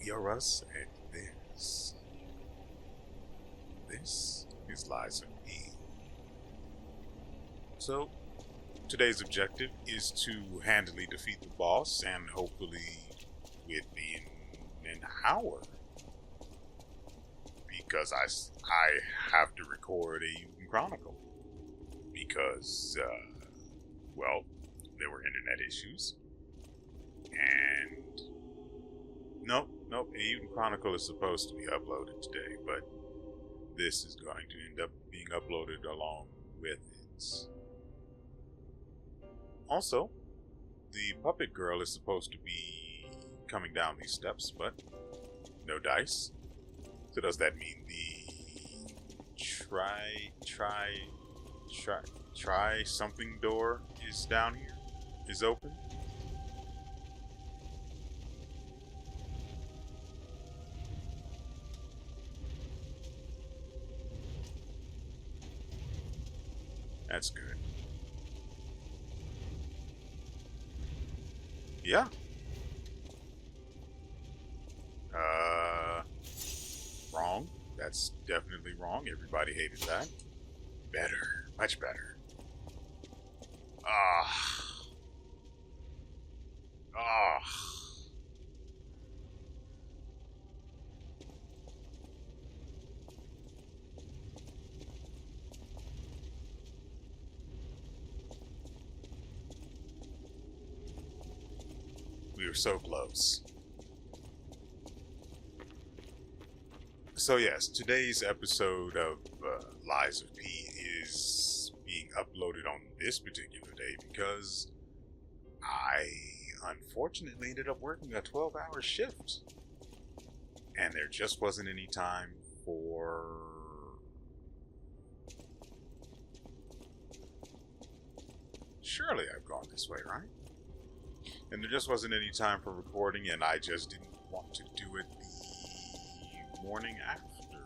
WeArEuS, and this is Lies of P. So, today's objective is to handily defeat the boss, and hopefully within an hour. Because I have to record a Chronicle. Because, well, there were internet issues. And nope, A Chronicle is supposed to be uploaded today, but this is going to end up being uploaded along with it. Also, the puppet girl is supposed to be coming down these steps, but no dice. So does that mean the try something door is down here? Is open? That's good. Yeah. Wrong. That's definitely wrong. Everybody hated that. Better. Much better. Ah. Ah. We were so close. So yes, today's episode of Lies of P is being uploaded on this particular day because I unfortunately ended up working a 12-hour shift. And there just wasn't any time for... Surely I've gone this way, right? And there just wasn't any time for recording, and I just didn't want to do it the morning after.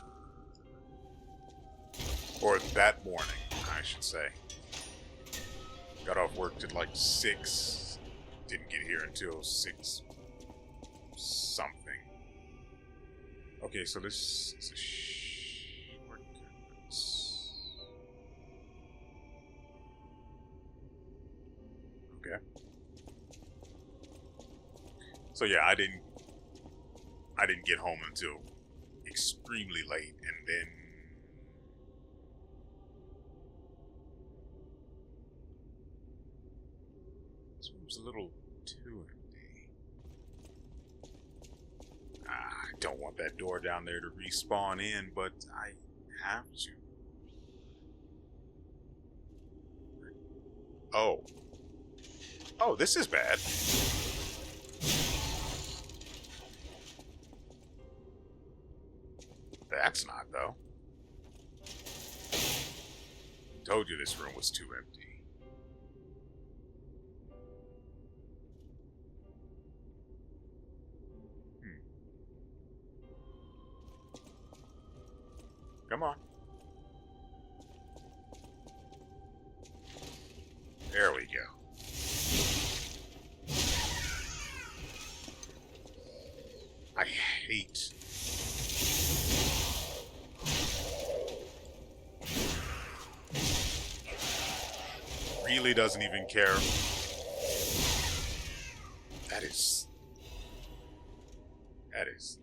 Or that morning, I should say. Got off work at like 6. Didn't get here until 6 something. Okay, so this is a shortcut. Okay. So yeah, I didn't get home until extremely late, and then this room's a little too empty. I don't want that door down there to respawn in, but I have to. Oh, this is bad. That's not, though. Told you this room was too empty. Come on. There we go. I hate... Really doesn't even care. That is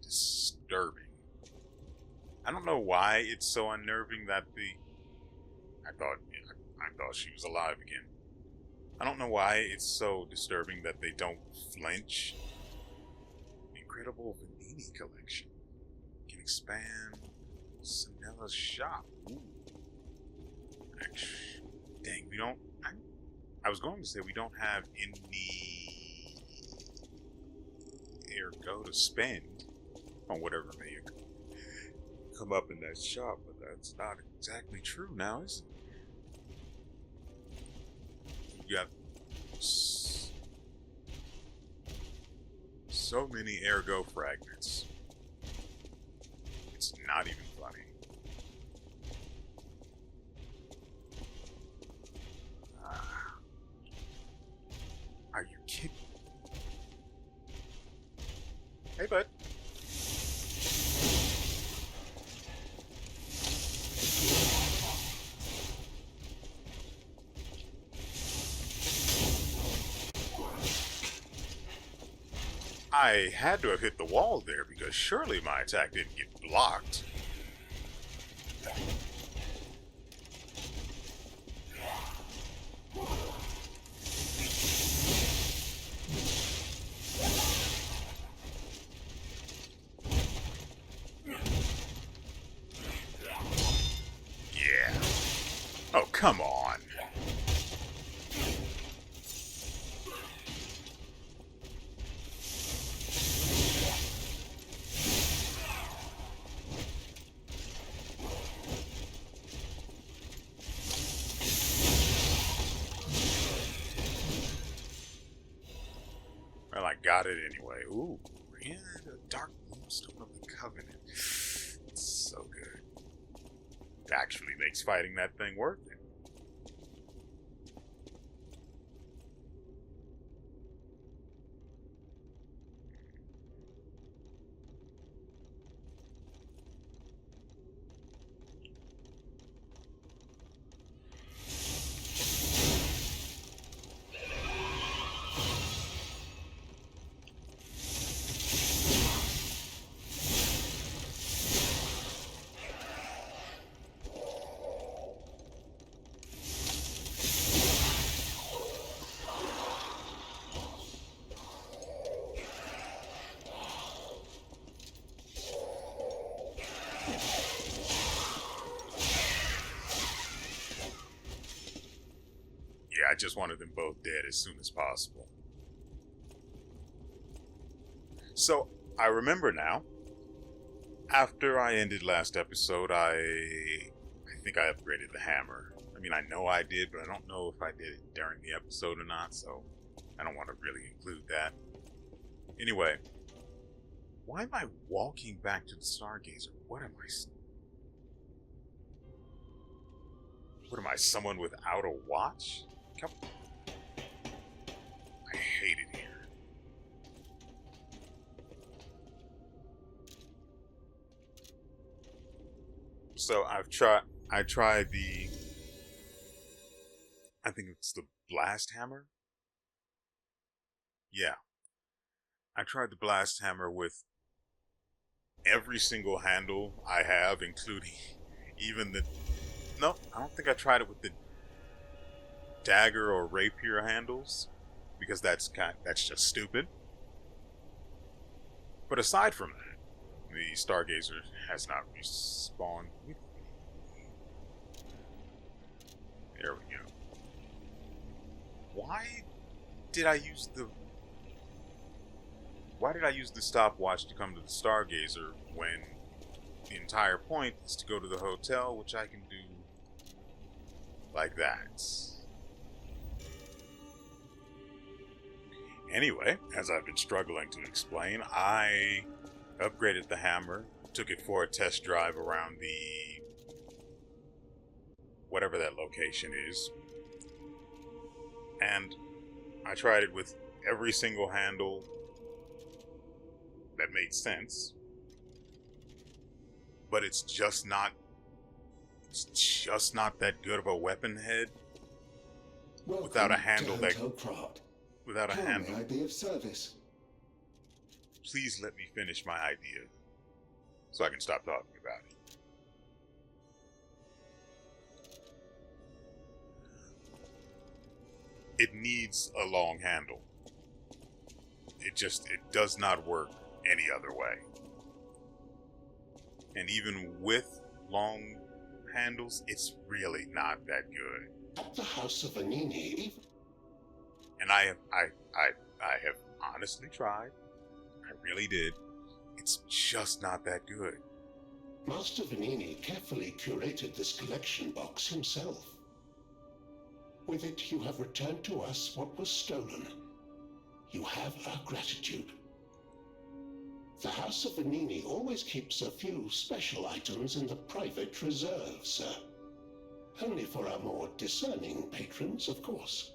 disturbing. I don't know why it's so unnerving that I thought she was alive again. I don't know why it's so disturbing that they don't flinch. Incredible Vanini collection. Can expand Sanella's shop. Ooh. Actually, dang, we don't... I was going to say we don't have any ergo to spend on whatever may come up in that shop, but that's not exactly true now, is it? You got so many ergo fragments. It's not even funny. Are you kidding? Hey, bud. I had to have hit the wall there because surely my attack didn't get blocked. Yeah. Oh, come on. Well, I got it anyway. Ooh, yeah, the Dark Moonstone of the Covenant. It's so good. It actually makes fighting that thing worth it. Yeah, I just wanted them both dead as soon as possible. So, I remember now. After I ended last episode, I think I upgraded the hammer. I mean, I know I did, but I don't know if I did it during the episode or not, so I don't want to really include that. Anyway, why am I walking back to the Stargazer? What am I, someone without a watch? Come. I hate it here. So I tried the, I think it's the blast hammer. Yeah. I tried the blast hammer with every single handle I have, including even the, no, I don't think I tried it with the dagger or rapier handles, because that's just stupid. But aside from that, the Stargazer has not respawned. There we go. Why did I use the stopwatch to come to the Stargazer when the entire point is to go to the hotel, which I can do like that? Anyway, as I've been struggling to explain, I upgraded the hammer, took it for a test drive around the whatever that location is, and I tried it with every single handle that made sense, but it's just not that good of a weapon head without a handle that without a handle. May I be of service? Please let me finish my idea so I can stop talking about it. It needs a long handle. It does not work any other way. And even with long handles, it's really not that good. At the House of Vanini, And I have honestly tried. I really did. It's just not that good. Master Vanini carefully curated this collection box himself. With it, you have returned to us what was stolen. You have our gratitude. The House of Vanini always keeps a few special items in the private reserve, sir. Only for our more discerning patrons, of course.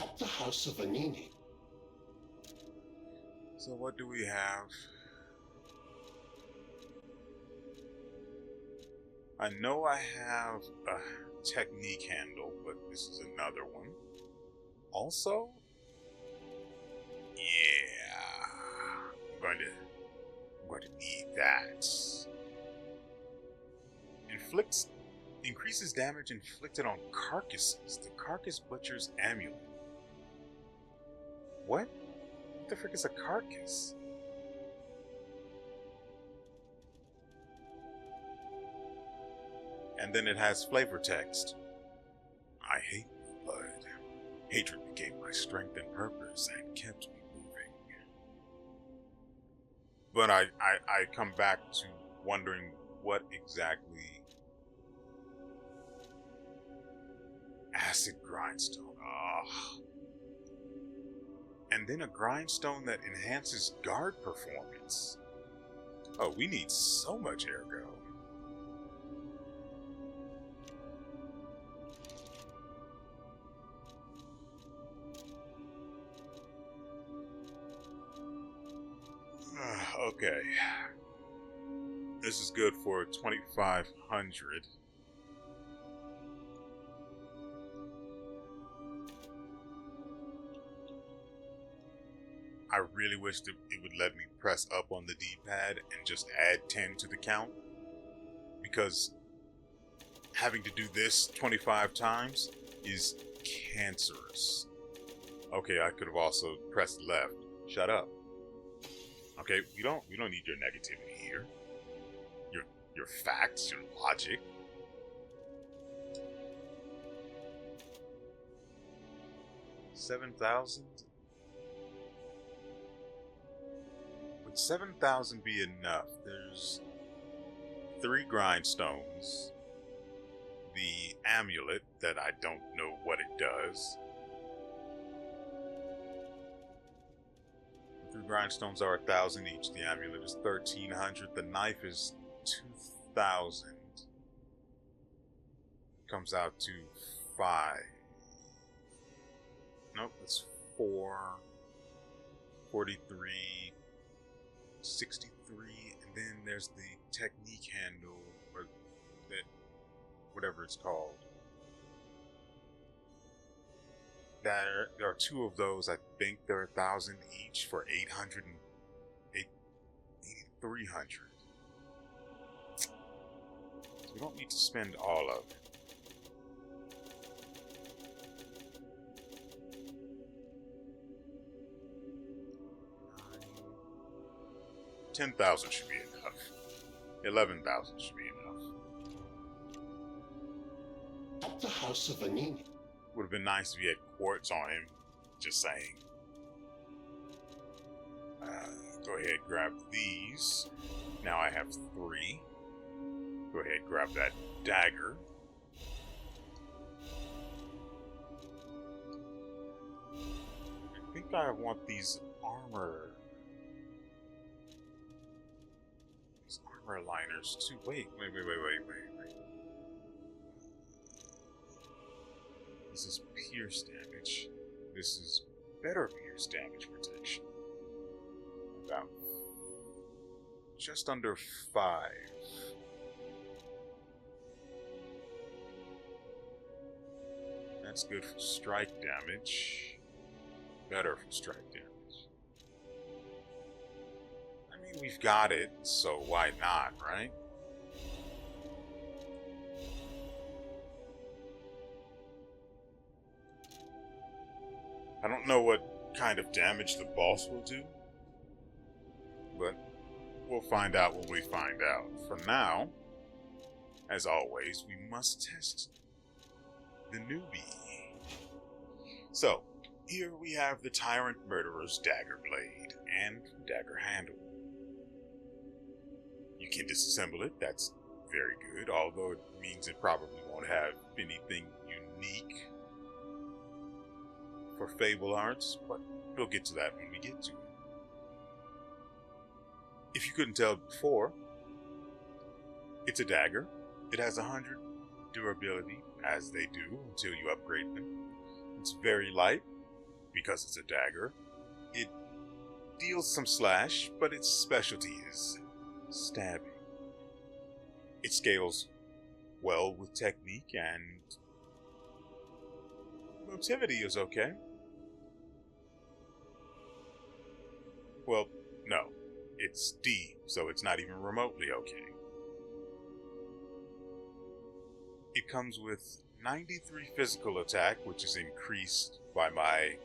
At the House of Vanini. So what do we have? I know I have a technique handle, but this is another one. Also, I'm going to need that. Increases damage inflicted on carcasses. The Carcass Butcher's Amulet. What? What the frick is a carcass? And then it has flavor text. I hate blood. Hatred became my strength and purpose and kept me moving. But I come back to wondering what exactly... Acid grindstone. Ah. And then a grindstone that enhances guard performance. Oh, we need so much ergo. Okay. This is good for 2,500. I really wish that it would let me press up on the D-pad and just add 10 to the count, because having to do this 25 times is cancerous. Okay, I could have also pressed left. Shut up. Okay, we don't need your negativity here. Your facts, your logic. $7,000? Would 7,000 be enough? There's 3 grindstones, the amulet that I don't know what it does. 3 grindstones are 1,000 each. The amulet is 1,300. The knife is 2,000. Comes out to 5. Nope, that's 4. 43. 63, and then there's the technique handle, or that, whatever it's called. There are 2 of those. I think they're 1,000 each for 800 and 8,300. We don't need to spend all of it. 10,000 should be enough. 11,000 should be enough. At the House of Vanini. Would have been nice if he had quartz on him. Just saying. Go ahead, grab these. Now I have 3. Go ahead, grab that dagger. I think I want these armor liners too. Wait. This is pierce damage. This is better pierce damage protection. About just under 5. That's good for strike damage. Better for strike damage. I mean, we've got it, so why not, right? I don't know what kind of damage the boss will do, but we'll find out when we find out. For now, as always, we must test the newbie. So, here we have the Tyrant Murderer's Dagger Blade and Dagger Handle. You can disassemble it, that's very good, although it means it probably won't have anything unique for Fable Arts, but we'll get to that when we get to it. If you couldn't tell before, it's a dagger. It has 100 durability, as they do, until you upgrade them. It's very light, because it's a dagger. It deals some slash, but its specialty is stabbing. It scales well with technique, and motivity is okay. Well, no. it's D, so it's not even remotely okay. It comes with 93 physical attack, which is increased by my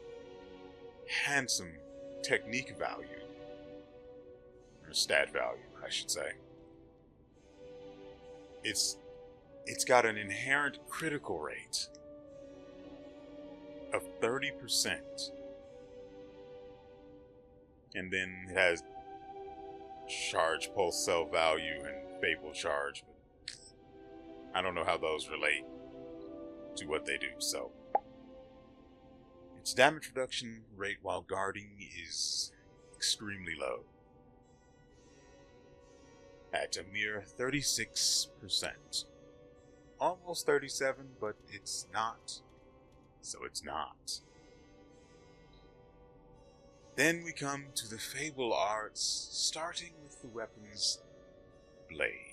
handsome technique value. Or stat value, I should say. It's got an inherent critical rate of 30%. And then it has charge, pulse cell value, and fable charge, but I don't know how those relate to what they do, so. Its damage reduction rate while guarding is extremely low, at a mere 36%. Almost 37, but it's not, so it's not. Then we come to the Fable Arts, starting with the weapon's blade.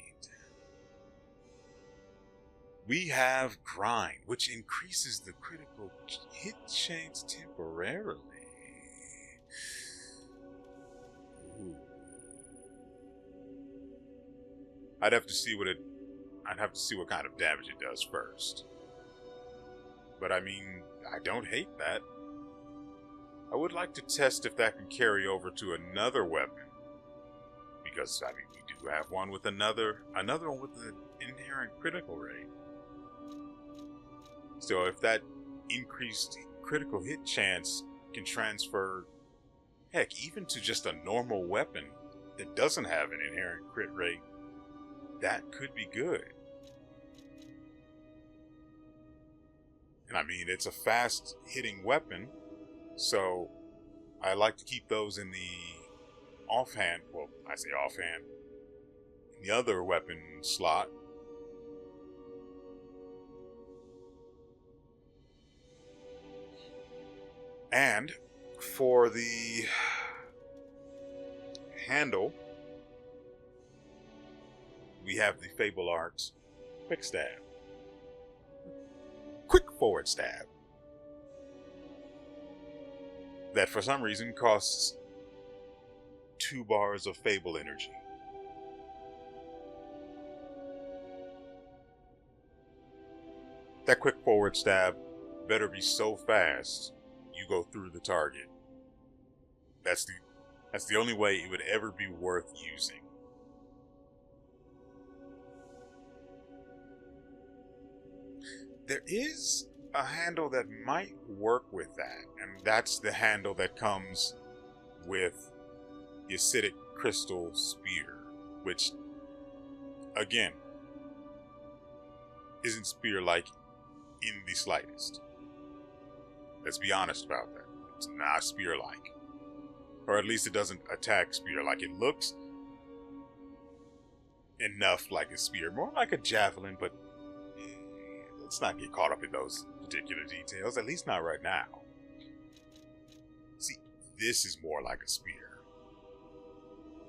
We have Grind, which increases the critical hit chance temporarily. Ooh. I'd have to see what kind of damage it does first. But I mean, I don't hate that. I would like to test if that can carry over to another weapon. Because, I mean, we do have one with another one with an inherent critical rate. So if that increased critical hit chance can transfer, heck, even to just a normal weapon that doesn't have an inherent crit rate, that could be good. And I mean, it's a fast hitting weapon, so I like to keep those in the offhand, well, I say offhand, in the other weapon slot. And for the handle, we have the Fable Arts Quick Stab. Quick forward stab. That for some reason costs 2 bars of Fable energy. That quick forward stab better be so fast you go through the target. That's the only way it would ever be worth using. There is a handle that might work with that, and that's the handle that comes with the acidic crystal spear, which, again, isn't spear-like in the slightest. Let's be honest about that. It's not spear-like. Or at least it doesn't attack spear-like. It looks enough like a spear, more like a javelin, but let's not get caught up in those particular details, at least not right now. See, this is more like a spear.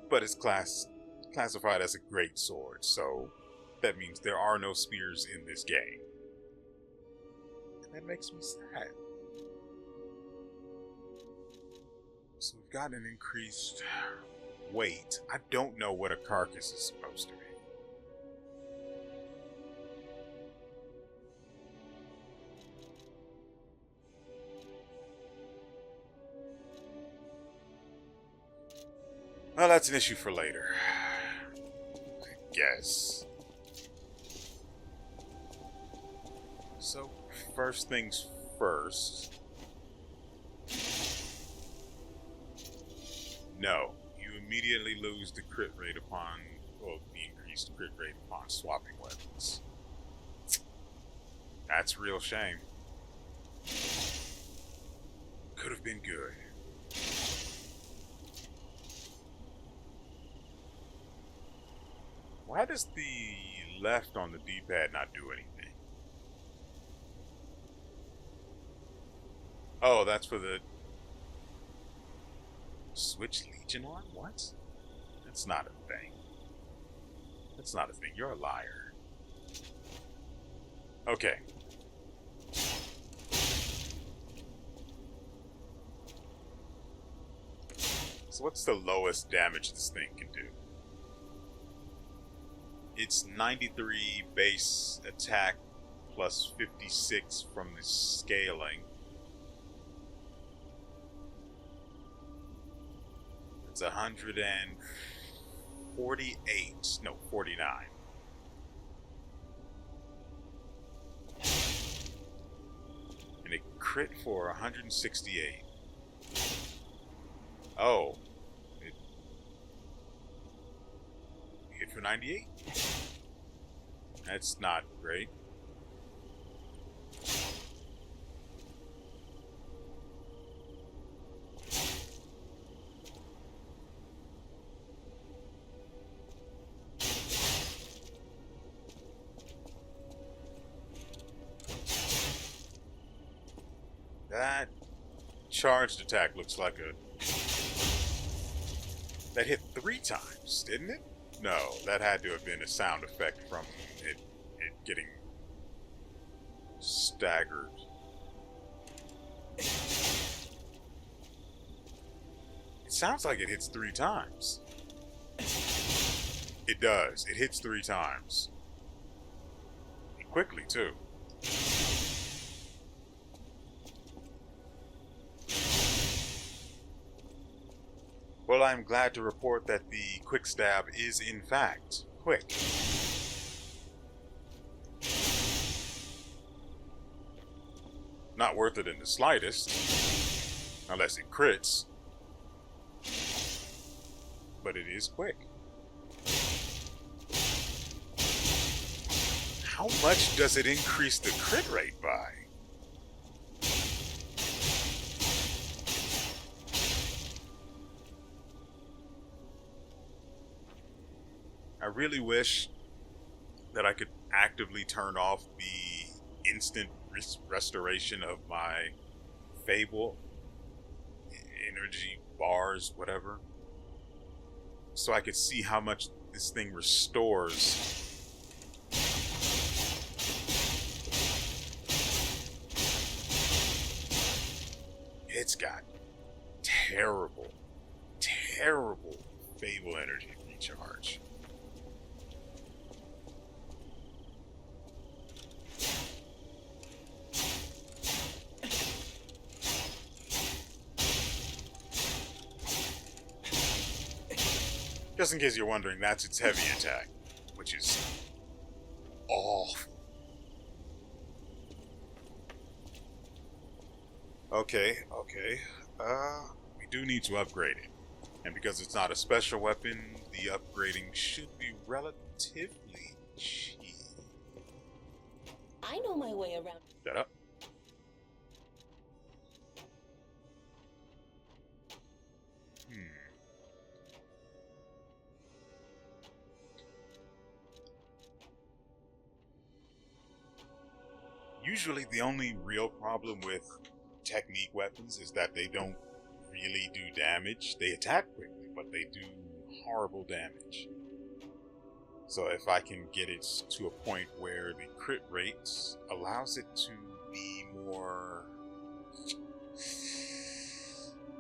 But it's classified as a great sword, so that means there are no spears in this game. And that makes me sad. So we've got an increased weight. I don't know what a carcass is supposed to be. Well, that's an issue for later, I guess. So, first things first. No, you immediately lose the crit rate upon, well, the increased crit rate upon swapping weapons. That's a real shame. Could have been good. Why does the left on the D-pad not do anything? Oh, that's for the switch Legion on? What? That's not a thing. That's not a thing. You're a liar. Okay. So what's the lowest damage this thing can do? It's 93 base attack plus 56 from the scaling. It's 148. No, 49. And it crit for 168. Oh. It hit for 98? That's not great. That charged attack looks like a... That hit 3 times, didn't it? No, that had to have been a sound effect from it getting staggered. It sounds like it hits 3 times. It does. It hits 3 times. And quickly, too. Well, I'm glad to report that the quick stab is in fact quick. Not worth it in the slightest, unless it crits. But it is quick. How much does it increase the crit rate by? I really wish that I could actively turn off the instant restoration of my Fable energy bars, whatever, so I could see how much this thing restores. It's got terrible, terrible Fable energy recharge. Just in case you're wondering, that's its heavy attack, which is awful. Okay. We do need to upgrade it. And because it's not a special weapon, the upgrading should be relatively cheap. I know my way around. Shut up. Usually the only real problem with technique weapons is that they don't really do damage. They attack quickly, but they do horrible damage. So if I can get it to a point where the crit rate allows it to be more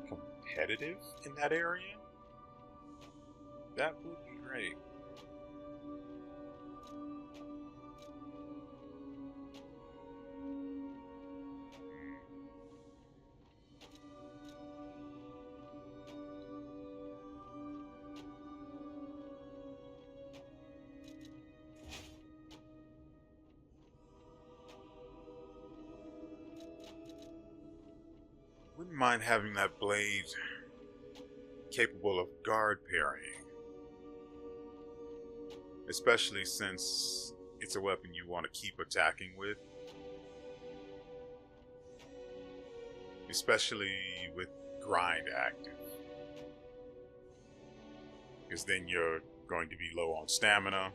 competitive in that area, that would be great. Wouldn't mind having that blade capable of guard parrying, especially since it's a weapon you want to keep attacking with, especially with grind active, because then you're going to be low on stamina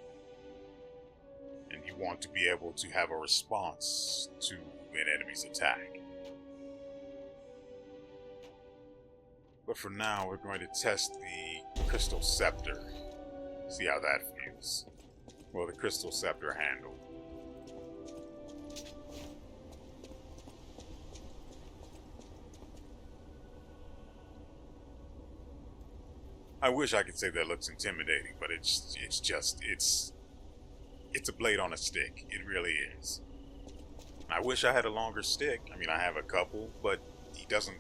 and you want to be able to have a response to an enemy's attack. But for now, we're going to test the Crystal Scepter. See how that feels. Well, the Crystal Scepter handle. I wish I could say that looks intimidating, but it's a blade on a stick. It really is. I wish I had a longer stick. I mean, I have a couple, but he doesn't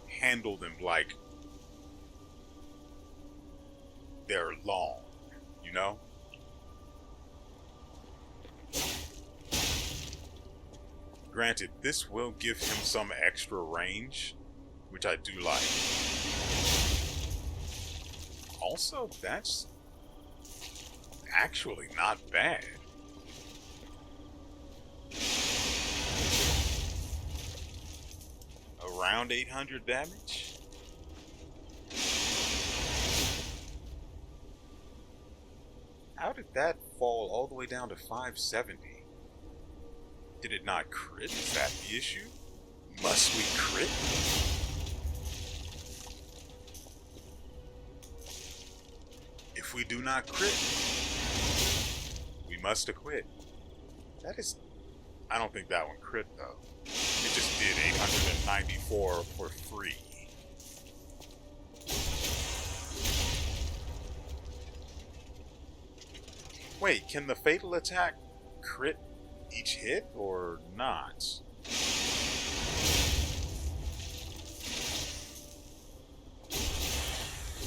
handle them like they're long, you know? Granted, this will give him some extra range, which I do like. Also, that's actually not bad. Around 800 damage? How did that fall all the way down to 570? Did it not crit? Is that the issue? Must we crit? If we do not crit, we must acquit. That is... I don't think that one crit, though. It just did 894 for free. Wait, can the fatal attack crit each hit or not?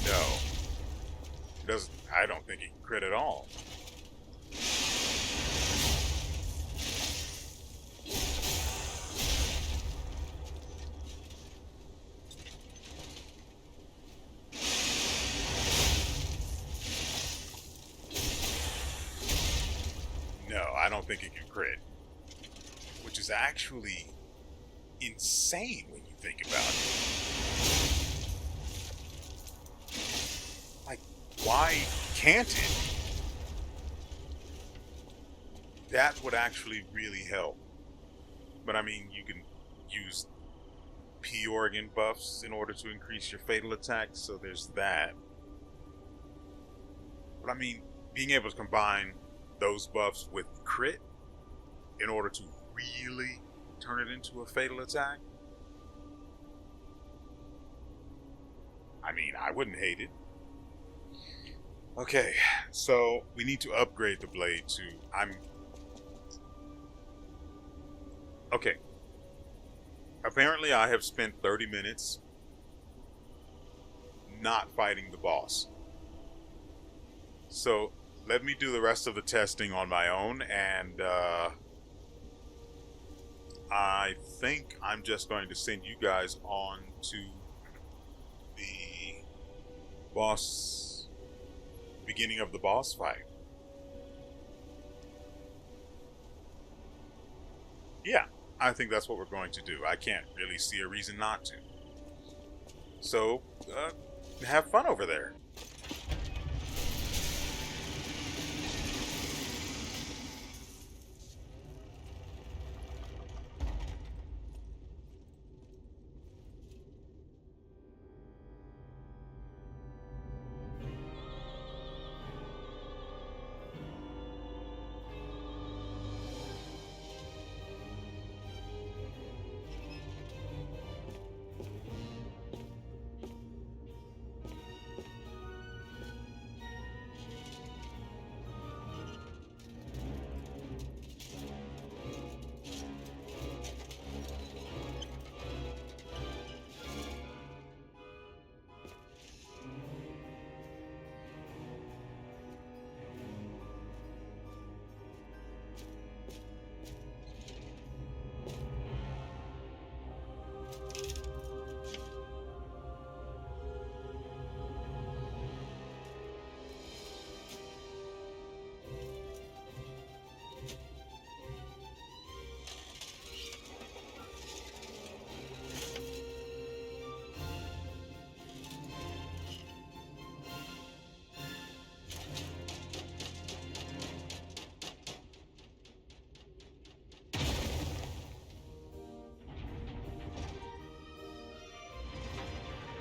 No. It doesn't. I don't think it can crit at all. No, I don't think it can crit. Which is actually insane when you think about it. Like, why can't it? That would actually really help. But I mean, you can use P organ buffs in order to increase your fatal attack, so there's that. But I mean, being able to combine those buffs with crit in order to really turn it into a fatal attack, I mean, I wouldn't hate it. Okay, so we need to upgrade the blade to... Okay. Apparently I have spent 30 minutes not fighting the boss. So let me do the rest of the testing on my own, and I think I'm just going to send you guys on to the beginning of the boss fight. Yeah, I think that's what we're going to do. I can't really see a reason not to. So, have fun over there.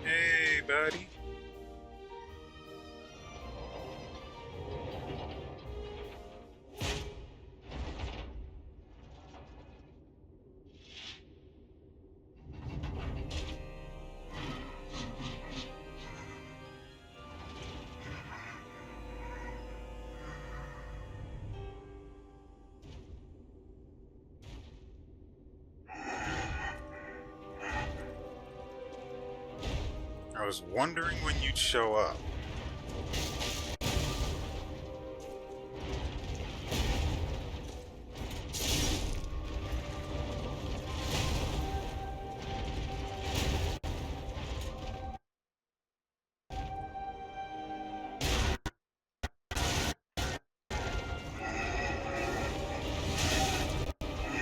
Hey, buddy. I was wondering when you'd show up.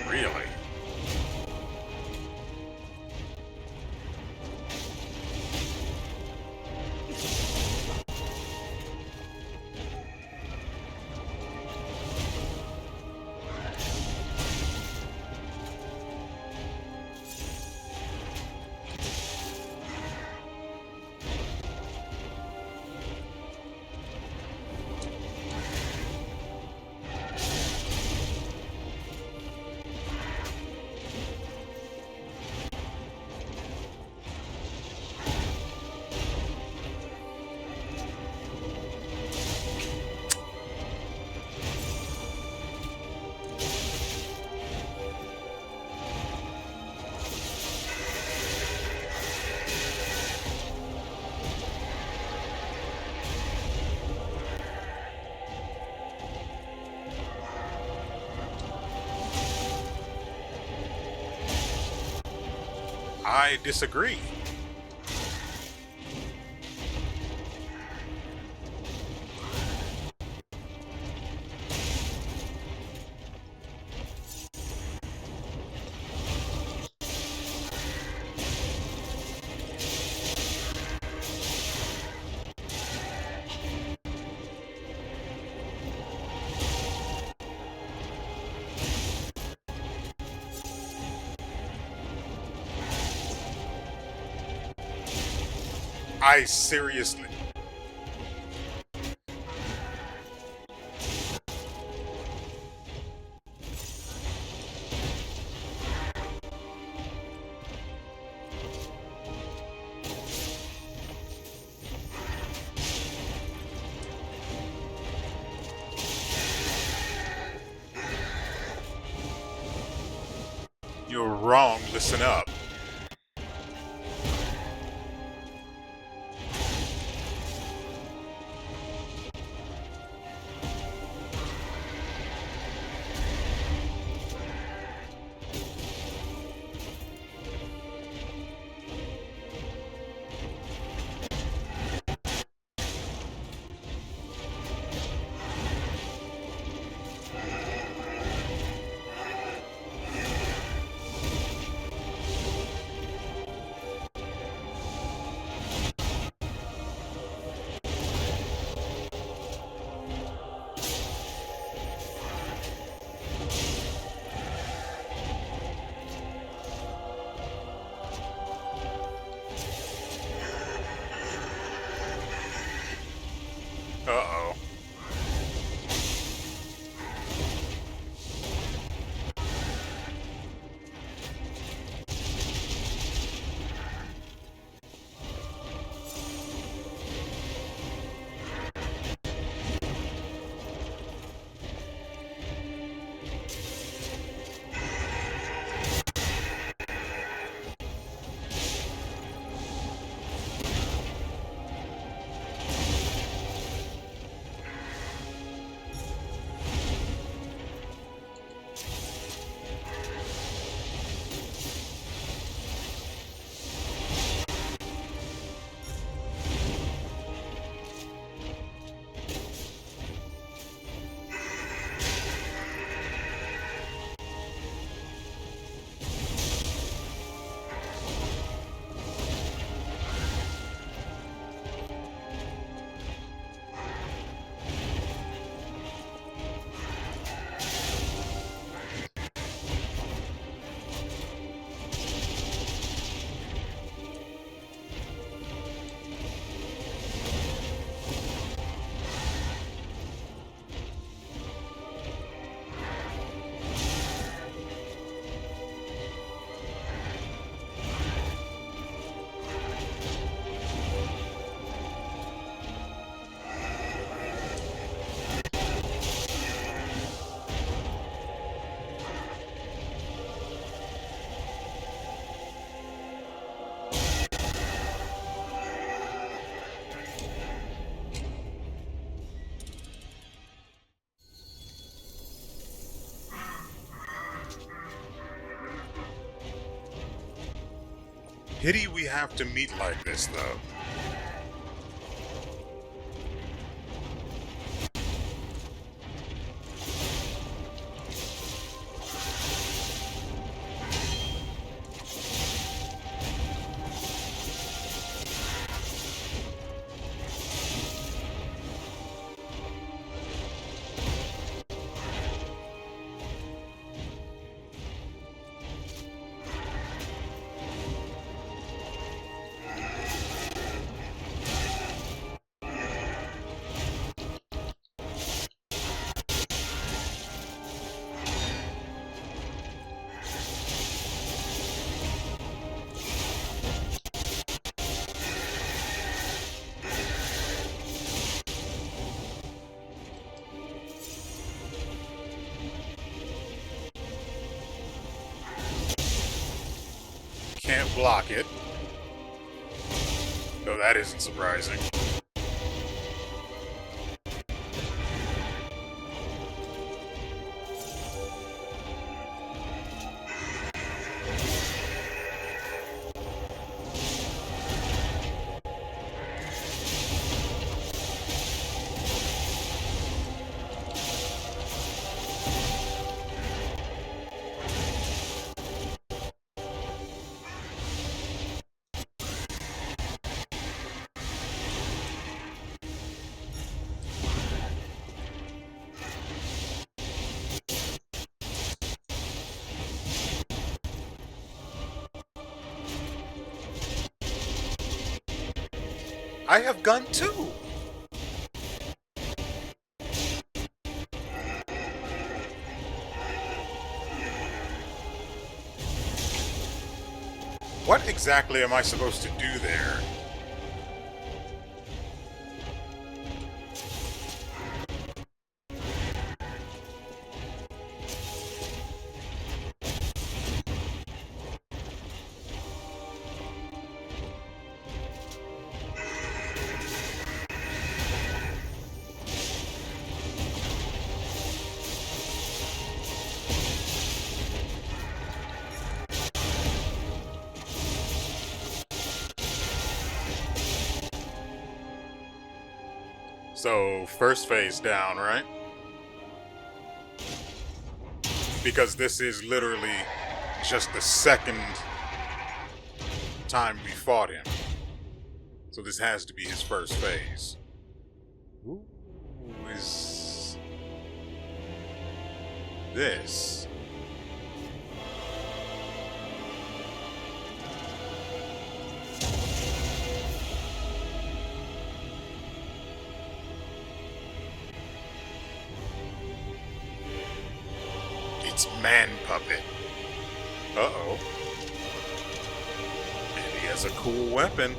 Really? I disagree. I seriously. You're wrong. Listen up. Pity we have to meet like this, though. Can't block it. Though that isn't surprising. I have gun too! What exactly am I supposed to do there? So, first phase down, right? Because this is literally just the second time we fought him. So this has to be his first phase. Who is this? It's Man Puppet. Uh-oh. And he has a cool weapon.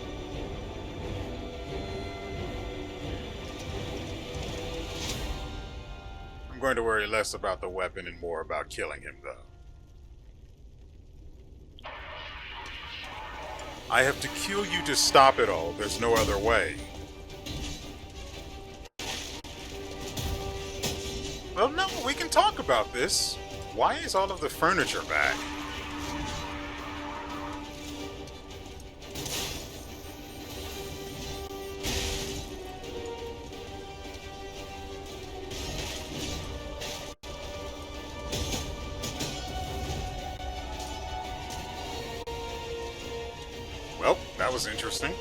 I'm going to worry less about the weapon and more about killing him, though. I have to kill you to stop it all. There's no other way. Well, no, we can talk about this. Why is all of the furniture back? Well, that was interesting.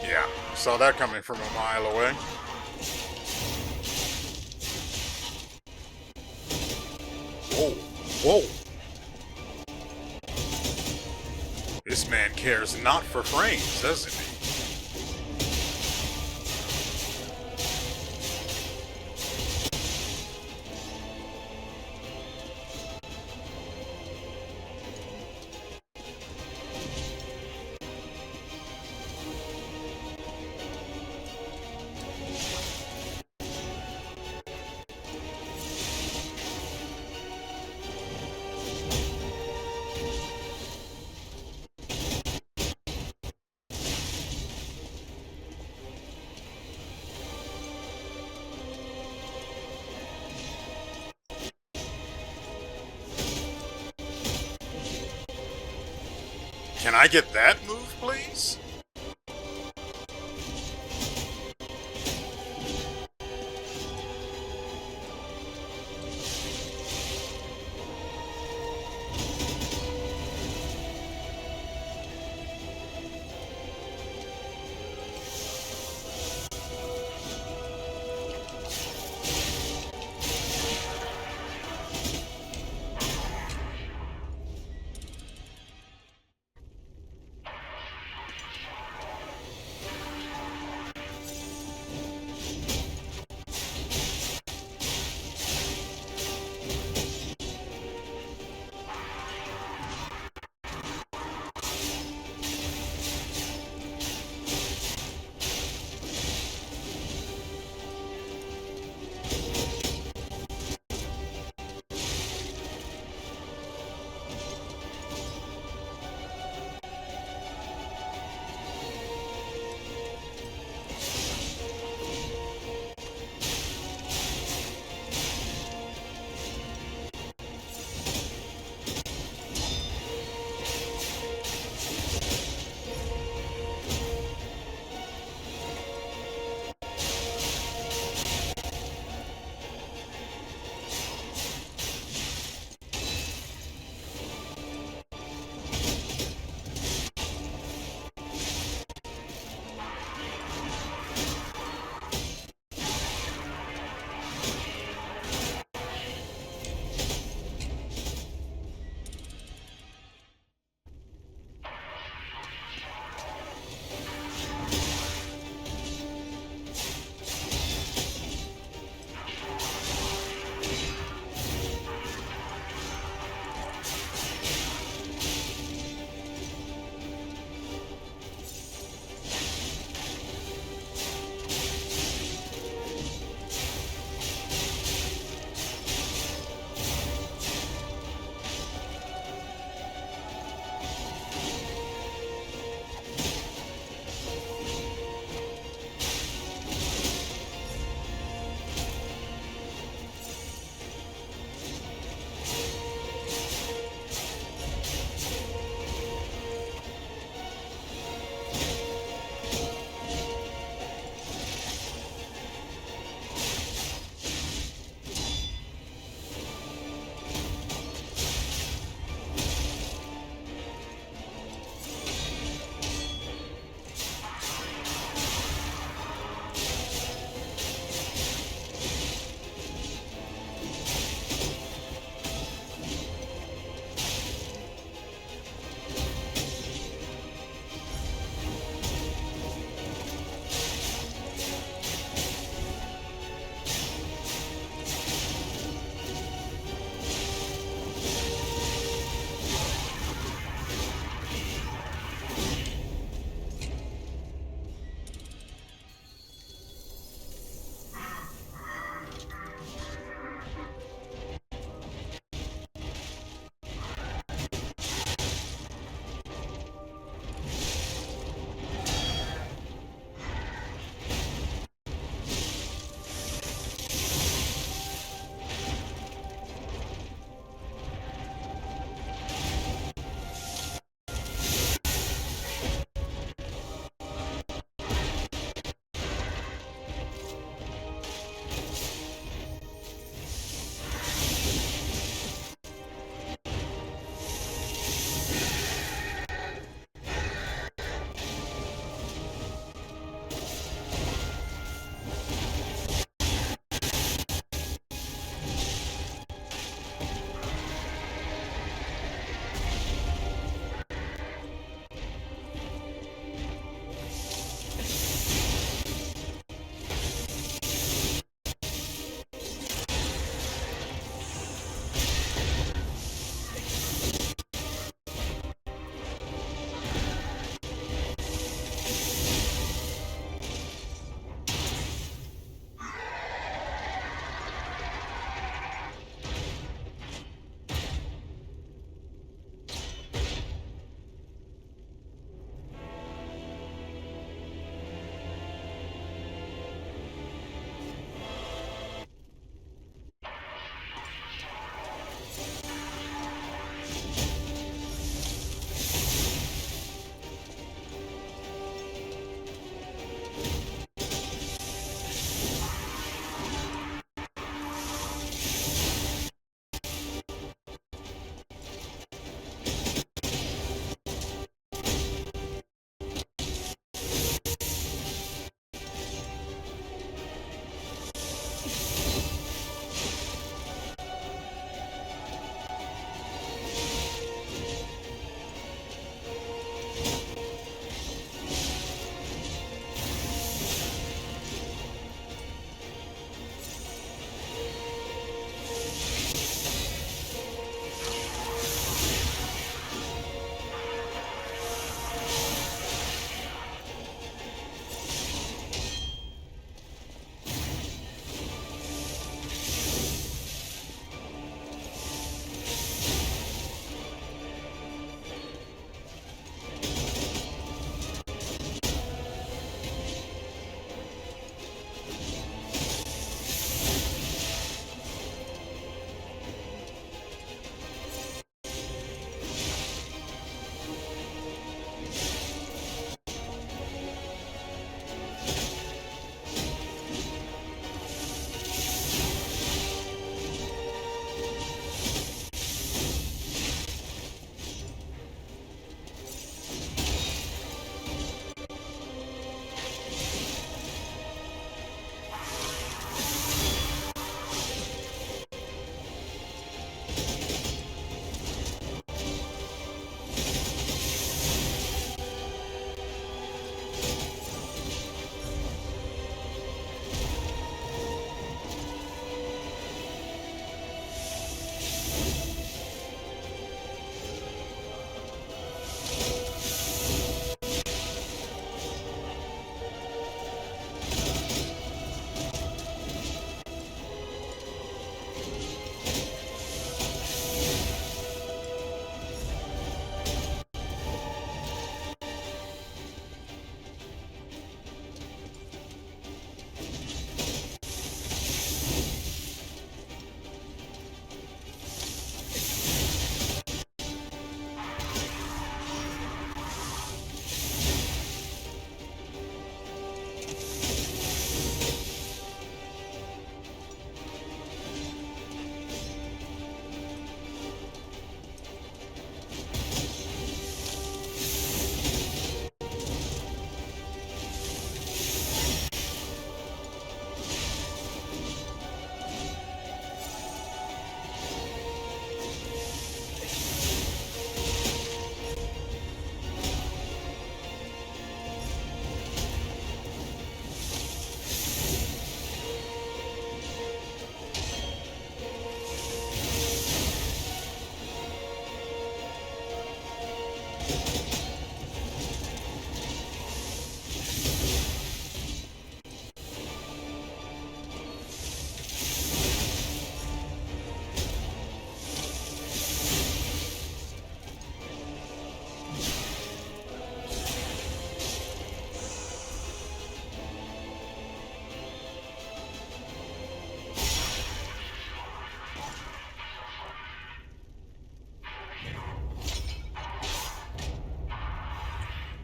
Yeah, saw that coming from a mile away. Whoa, whoa. This man cares not for frames, doesn't he? Can I get that move, please?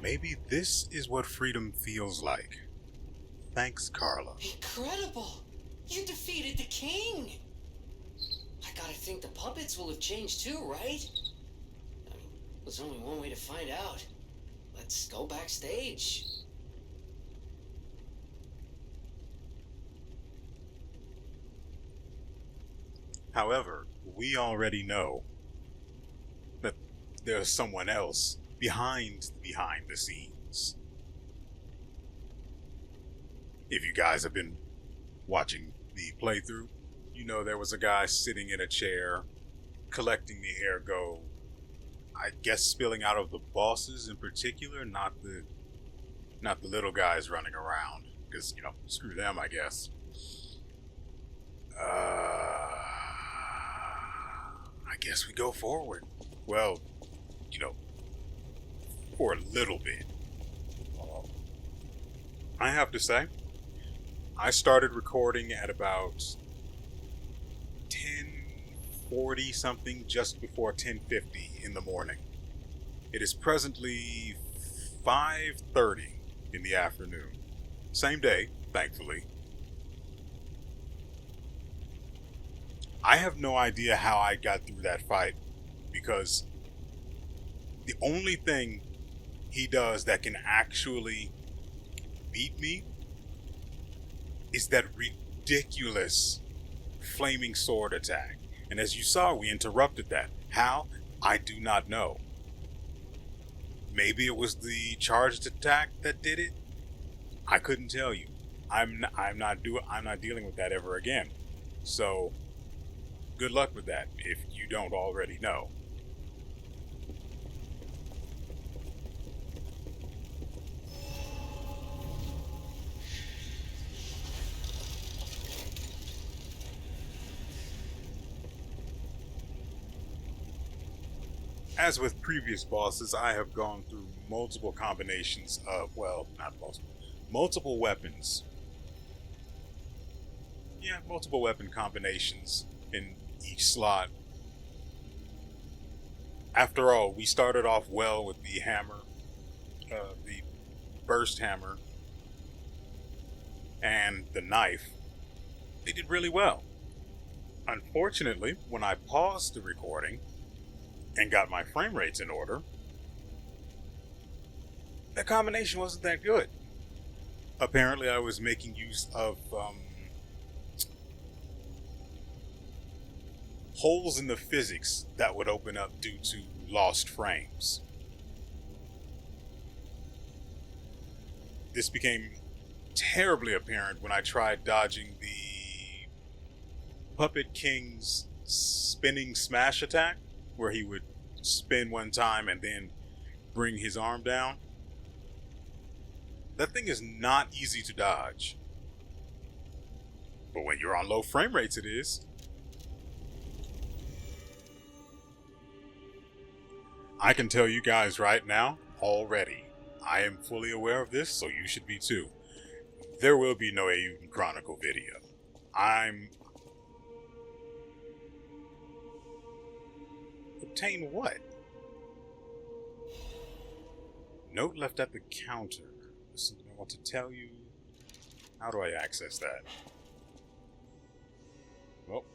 Maybe this is what freedom feels like. Thanks, Carla. Incredible! You defeated the king! I gotta think the puppets will have changed too, right? I mean, there's only one way to find out. Let's go backstage. However, we already know that there's someone else behind the scenes. If you guys have been watching the playthrough, you know there was a guy sitting in a chair collecting the ergo, I guess spilling out of the bosses in particular, not the little guys running around, because, you know, screw them, I guess. I guess we go forward. Well, you know, for a little bit. I have to say, I started recording at about 10:40 something, just before 10:50 in the morning. It is presently 5:30 in the afternoon. Same day, thankfully. I have no idea how I got through that fight, because the only thing he does that can actually beat me is that ridiculous flaming sword attack. And as you saw, we interrupted that. How? I do not know. Maybe it was the charged attack that did it. I couldn't tell you. I'm not dealing with that ever again. So good luck with that if you don't already know. As with previous bosses, I have gone through multiple combinations of, well, not multiple weapons. Yeah, multiple weapon combinations in each slot. After all, we started off well with the hammer, the burst hammer, and the knife. They did really well. Unfortunately, when I paused the recording and got my frame rates in order, the combination wasn't that good. Apparently, I was making use of holes in the physics that would open up due to lost frames. This became terribly apparent when I tried dodging the Puppet King's spinning smash attack, where he would spin one time and then bring his arm down. That thing is not easy to dodge. But when you're on low frame rates, it is. I can tell you guys right now, already, I am fully aware of this, so you should be too. There will be no Eiyuden Chronicle video. Obtain what? Note left at the counter. There's something I want to tell you. How do I access that? Well,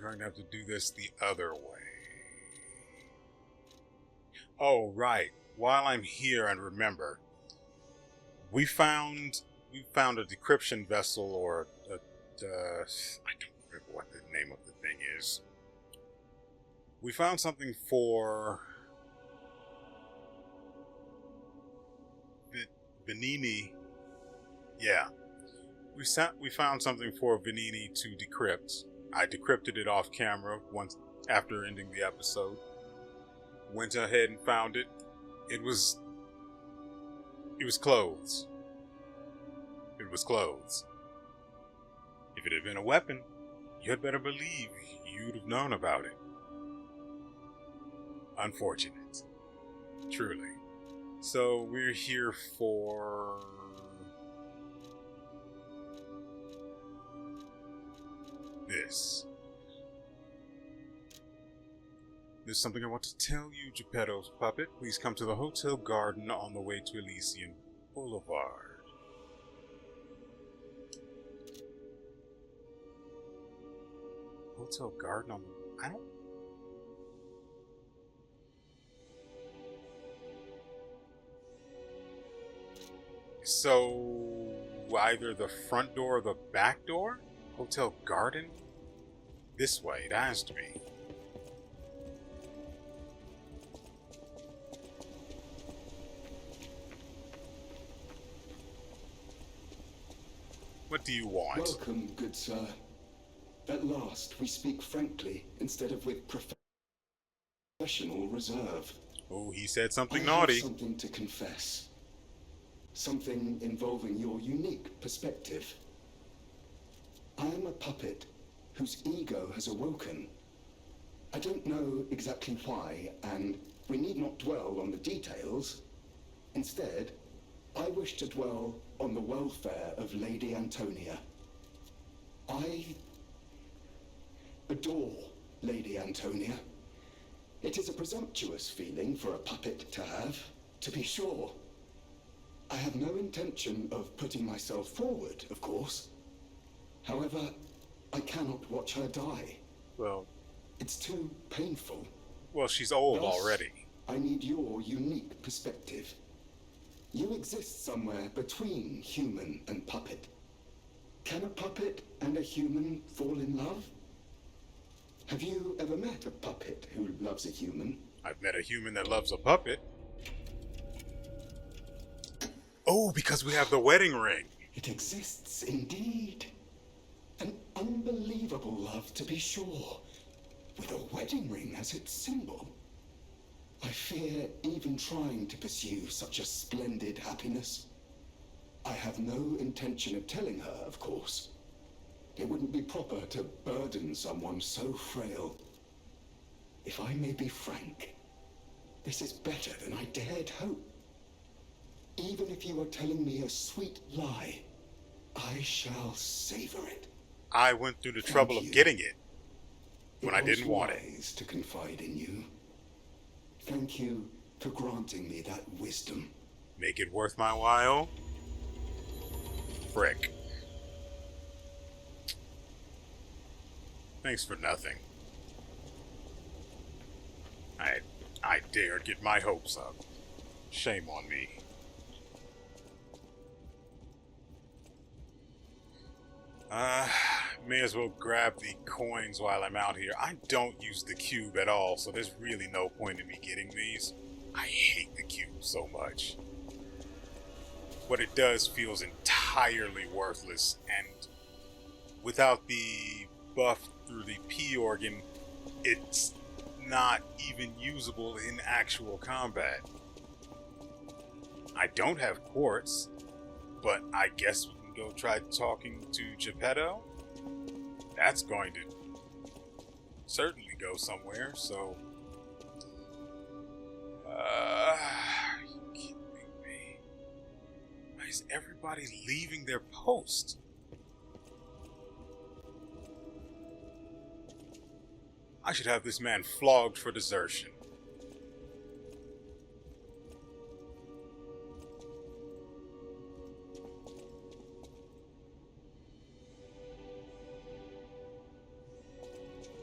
going to have to do this the other way. Oh, right. While I'm here, and remember, we found a decryption vessel, or I don't remember what the name of the thing is. We found something for Venini. Yeah, we found something for Venini to decrypt. I decrypted it off camera once after ending the episode. went ahead and found it. It was clothes. It was clothes. If it had been a weapon, you had better believe you'd have known about it. Unfortunate. Truly. So we're here for... this. There's something I want to tell you, Geppetto's puppet. Please come to the Hotel Garden on the way to Elysian Boulevard. Hotel Garden on the... I don't... So... either the front door or the back door? Hotel Garden? This way, it has to be. What do you want? Welcome, good sir. At last, we speak frankly, instead of with professional reserve. Oh, he said something I naughty. have something to confess. Something involving your unique perspective. I am a puppet whose ego has awoken. I don't know exactly why, and we need not dwell on the details. Instead, I wish to dwell on the welfare of Lady Antonia. I adore Lady Antonia. It is a presumptuous feeling for a puppet to have, to be sure. I have no intention of putting myself forward, of course. However, I cannot watch her die. Well, it's too painful. Well, she's old Thus, already. I need your unique perspective. You exist somewhere between human and puppet. Can a puppet and a human fall in love? Have you ever met a puppet who loves a human? I've met a human that loves a puppet. Oh, because we have the wedding ring. It exists indeed. An unbelievable love, to be sure, with a wedding ring as its symbol. I fear even trying to pursue such a splendid happiness. I have no intention of telling her, of course. It wouldn't be proper to burden someone so frail. If I may be frank, this is better than I dared hope. Even if you are telling me a sweet lie, I shall savor it. I went through the trouble of getting it when I didn't want it. It was wise to confide in you. Thank you for granting me that wisdom. Make it worth my while? Frick. Thanks for nothing. I dared get my hopes up. Shame on me. May as well grab the coins while I'm out here. I don't use the cube at all, so there's really no point in me getting these. I hate the cube so much. What it does feels entirely worthless, and without the buff through the P organ, it's not even usable in actual combat. I don't have quartz, but I guess we can go try talking to Geppetto. That's going to certainly go somewhere, so... are you kidding me? Why is everybody leaving their post? I should have this man flogged for desertion.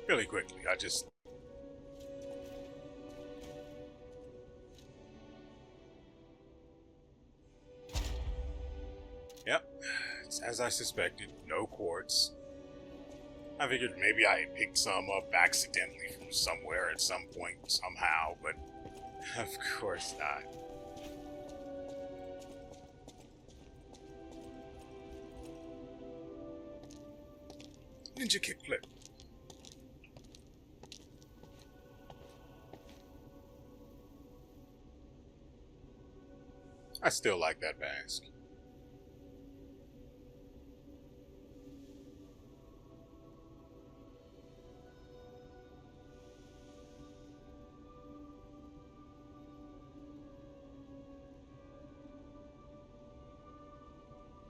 Really quickly, Yep, it's as I suspected, no quartz. I figured maybe I picked some up accidentally from somewhere at some point, somehow, but of course not. Ninja kickflip. I still like that mask.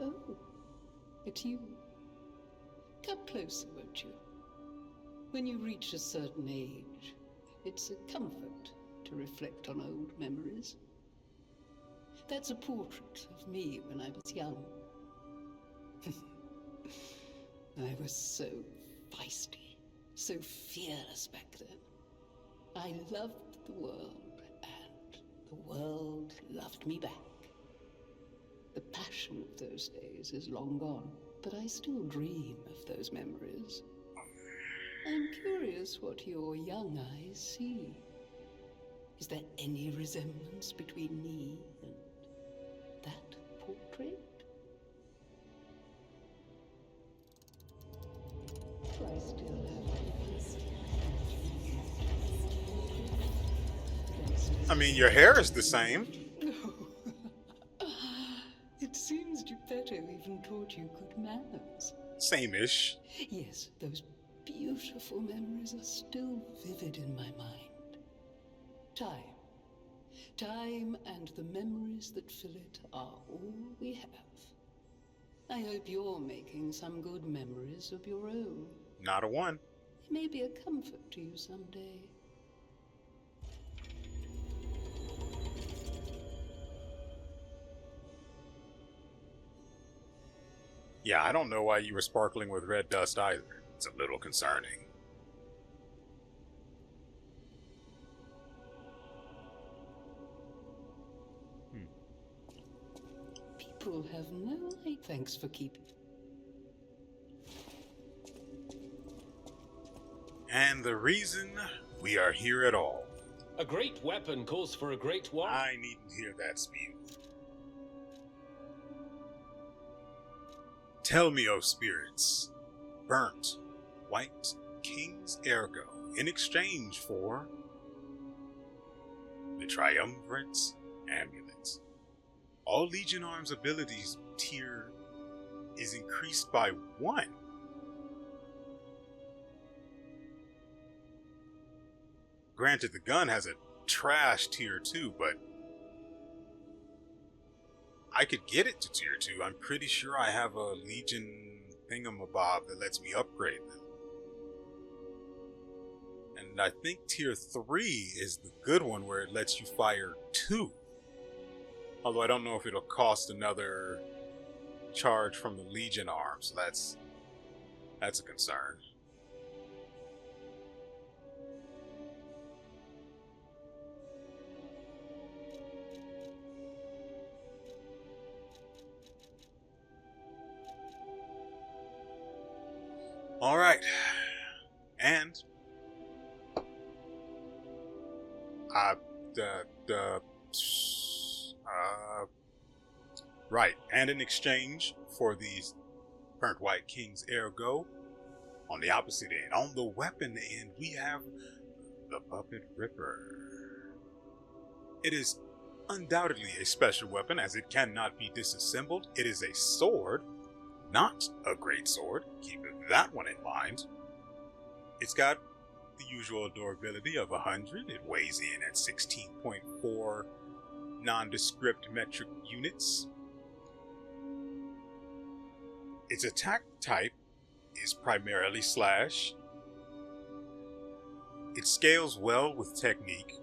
Oh, it's you. Come closer, won't you? When you reach a certain age, it's a comfort to reflect on old memories. That's a portrait of me when I was young. I was so feisty, so fearless back then. I loved the world, and the world loved me back. The passion of those days is long gone, but I still dream of those memories. I'm curious what your young eyes see. Is there any resemblance between me and that portrait? I still I mean, your hair is the same. have. It seems Geppetto even taught you good manners. Same-ish. Yes, those beautiful memories are still vivid in my mind. Time and the memories that fill it are all we have. I hope you're making some good memories of your own. Not a one. They may be a comfort to you someday. Yeah, I don't know why you were sparkling with red dust either. It's a little concerning. People have no idea. Thanks for keeping. And the reason we are here at all. A great weapon calls for a great war. I needn't hear that spiel. Tell me, O spirits, burnt white king's ergo in exchange for the triumvirate amulet. All Legion Arms abilities tier is increased by 1. Granted, the gun has a trash tier 2, but I could get it to tier 2. I'm pretty sure I have a Legion thingamabob that lets me upgrade them. And I think tier 3 is the good one where it lets you fire 2. Although I don't know if it'll cost another charge from the Legion arm, so that's a concern. All right, and right, and in exchange for these burnt white king's ergo, on the opposite end, on the weapon end, we have the Puppet Ripper. It is undoubtedly a special weapon, as it cannot be disassembled. It is a sword, not a great sword. Keep that one in mind. It's got the usual durability of 100. It weighs in at 16.4 nondescript metric units. Its attack type is primarily slash. It scales well with technique,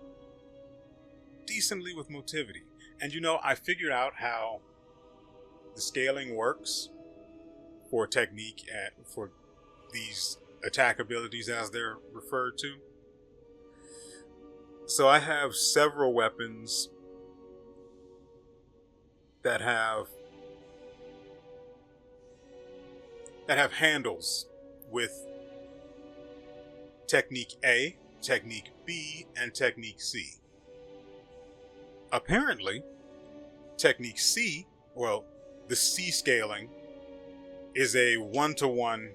decently with motivity. And you know, I figured out how the scaling works for technique and for these attack abilities as they're referred to. So I have several weapons that have handles with technique A, technique B, and technique C. Apparently, technique C, well, the C scaling is a 1-to-1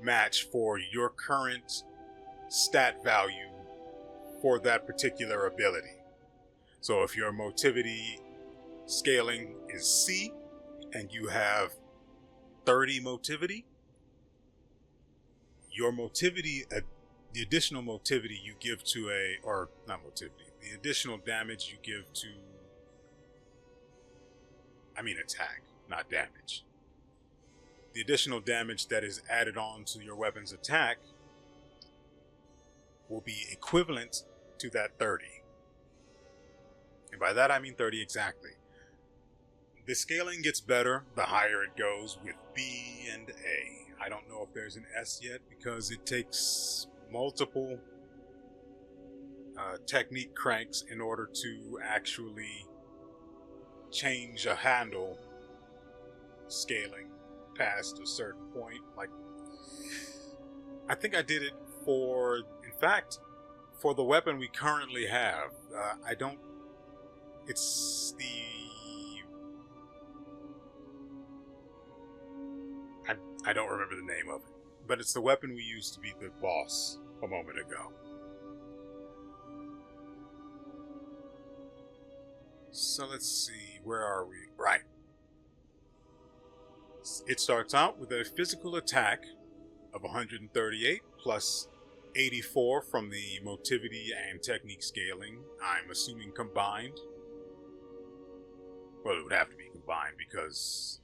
match for your current stat value for that particular ability. So if your motivity scaling is C, and you have 30 motivity, your motivity, the additional motivity you give to or not motivity, the additional damage you give to, attack, not damage. The additional damage that is added on to your weapon's attack will be equivalent to that 30. And by that I mean 30 exactly. The scaling gets better the higher it goes with B and A. I don't know if there's an S yet because it takes multiple technique cranks in order to actually change a handle scaling past a certain point. Like, I think I did it for the weapon we currently have. It's the, I don't remember the name of it, but it's the weapon we used to beat the boss a moment ago. So let's see, where are we? Right. It starts out with a physical attack of 138 plus 84 from the motivity and technique scaling. I'm assuming combined. Well, it would have to be combined because...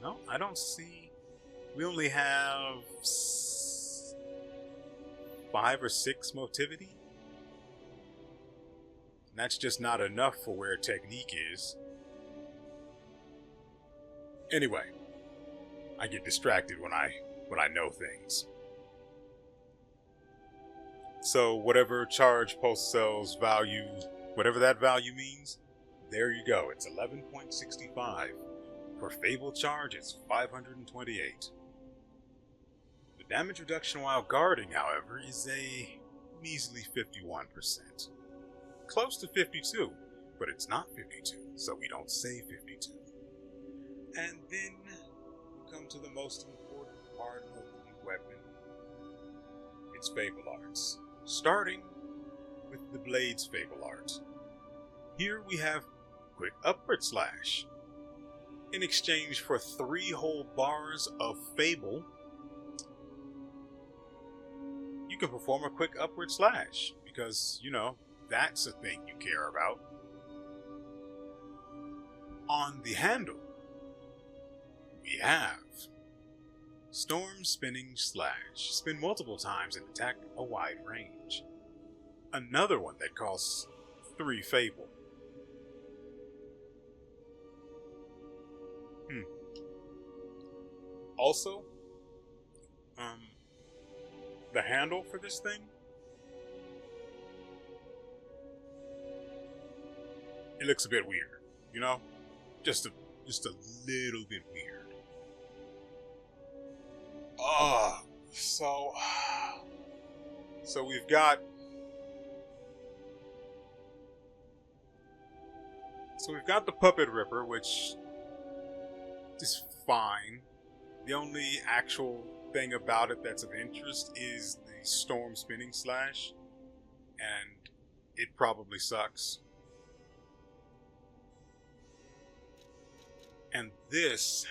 No, I don't see... We only have 5 or 6 motivity. And that's just not enough for where technique is. Anyway, I get distracted when I know things. So whatever charge pulse cells value, whatever that value means, there you go. It's 11.65. For Fable charge, it's 528. The damage reduction while guarding, however, is a measly 51%. Close to 52, but it's not 52, so we don't say 52. And then we come to the most important part of the weapon. It's Fable Arts. Starting with the Blade's Fable Art. Here we have Quick Upward Slash. In exchange for 3 whole bars of Fable, you can perform a quick upward slash, because, you know, that's a thing you care about. On the handle, we have Storm Spinning Slash. Spin multiple times and attack a wide range. Another one that costs 3 Fable. Also, the handle for this thing, it looks a bit weird, you know? Just a little bit weird. So we've got the Puppet Ripper, which is fine. The only actual thing about it that's of interest is the Storm Spinning Slash, and it probably sucks. And this,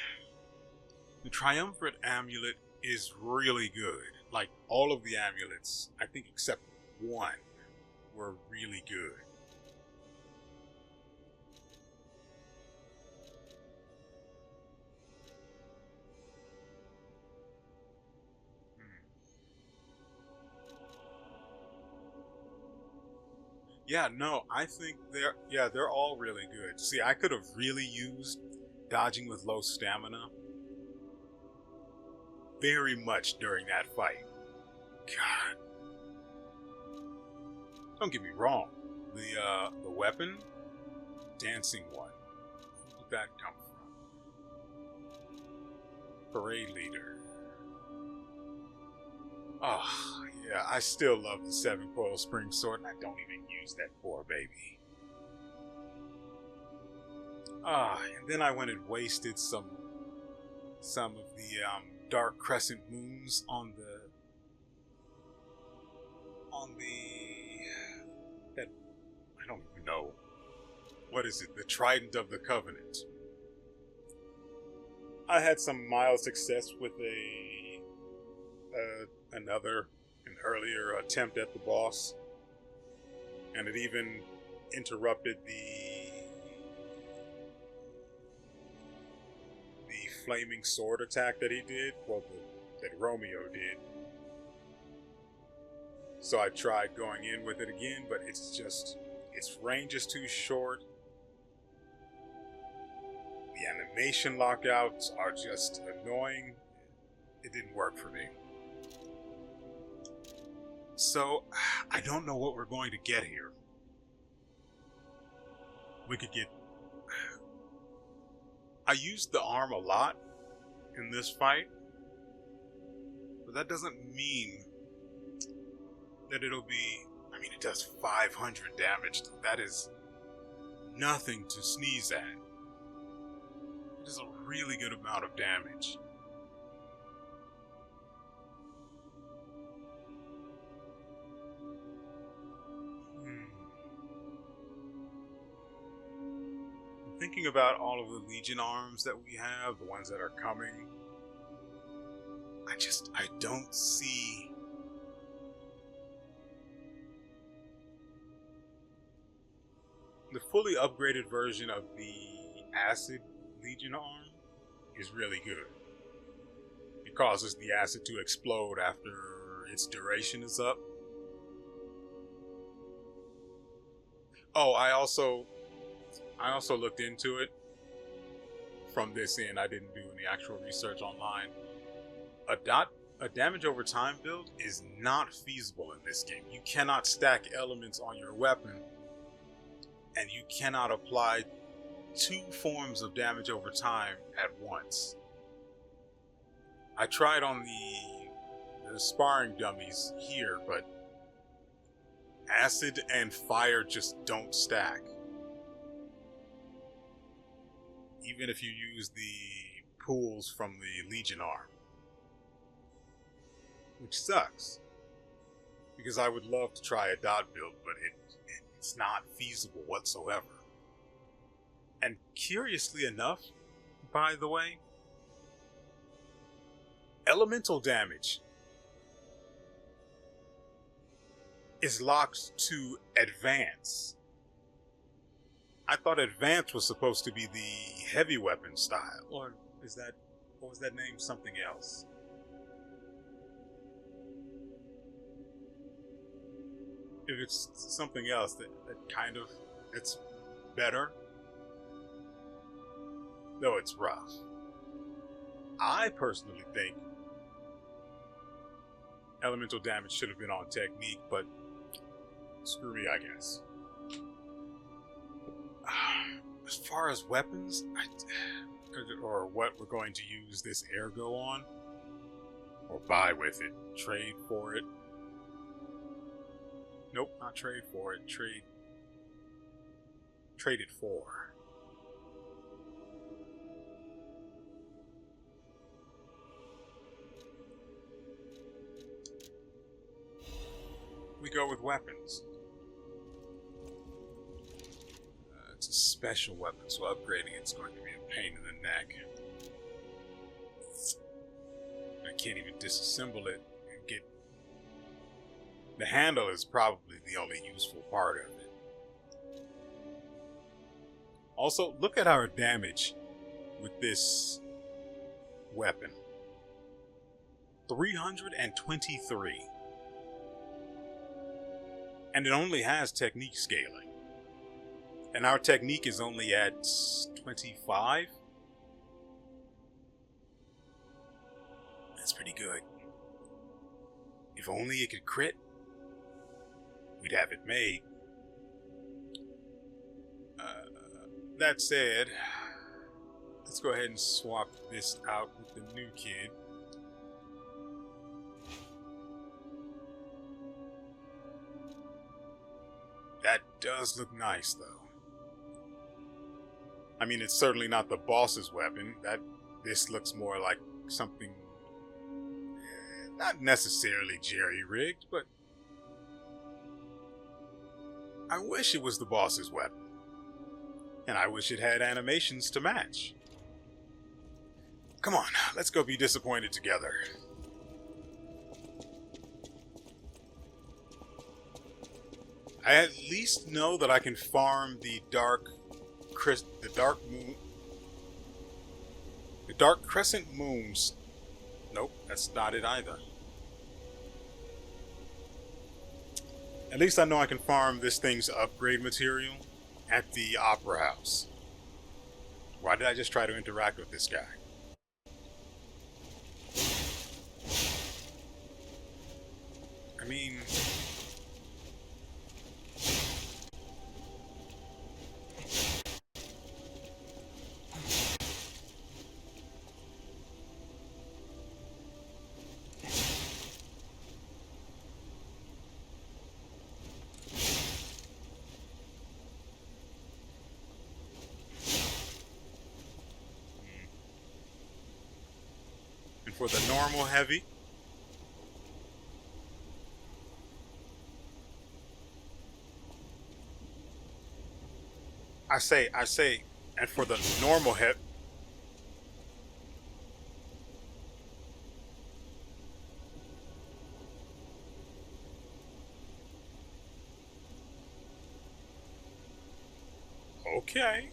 the Triumvirate Amulet, is really good. Like, all of the amulets, I think except one, were really good. Yeah, no, I think they're all really good. See, I could have really used dodging with low stamina very much during that fight. God. Don't get me wrong. The weapon, dancing one. Where did that come from? Parade leader. Oh, yeah, I still love the 7-coil spring sword, and I don't even use that poor baby. And then I went and wasted some of the dark crescent moons on that, I don't even know what is it? The Trident of the Covenant. I had some mild success with an earlier attempt at the boss, and it even interrupted the flaming sword attack that he did, that Romeo did. So I tried going in with it again, but its range is too short. The animation lockouts are just annoying. It didn't work for me. So, I don't know what we're going to get here. We could get... I used the arm a lot in this fight, but that doesn't mean that it'll be... I mean, it does 500 damage. That is nothing to sneeze at. It is a really good amount of damage. Thinking about all of the Legion arms that we have, the ones that are coming, I don't see the fully upgraded version of the Acid Legion arm is really good. It causes the acid to explode after its duration is up. Oh, I also looked into it from this end. I didn't do any actual research online. A damage over time build is not feasible in this game. You cannot stack elements on your weapon, and you cannot apply 2 forms of damage over time at once. I tried on the sparring dummies here, but acid and fire just don't stack. Even if you use the pools from the Legion arm. Which sucks. Because I would love to try a dot build, but it's not feasible whatsoever. And curiously enough, by the way, elemental damage is locked to advance. I thought advance was supposed to be the heavy weapon style. Or what was that name? Something else. If it's something else it's better, though it's rough. I personally think elemental damage should have been on technique, but screw me, I guess. As far as weapons, or what we're going to use this ergo on, or buy with it, trade for it. Nope, not trade for it. Trade it for. We go with weapons. It's a special weapon, so upgrading it's going to be a pain in the neck. I can't even disassemble it and get... The handle is probably the only useful part of it. Also, look at our damage with this weapon. 323. And it only has technique scaling. And our technique is only at 25. That's pretty good. If only it could crit, we'd have it made. That said, let's go ahead and swap this out with the new kid. That does look nice, though. I mean, it's certainly not the boss's weapon. This looks more like something not necessarily jerry-rigged, but I wish it was the boss's weapon. And I wish it had animations to match. Come on, let's go be disappointed together. I at least know that I can farm the dark crescent moons. Nope, that's not it either. At least I know I can farm this thing's upgrade material at the Opera House. Why did I just try to interact with this guy? I mean... And for the normal heavy, I say, and for the normal hip, okay.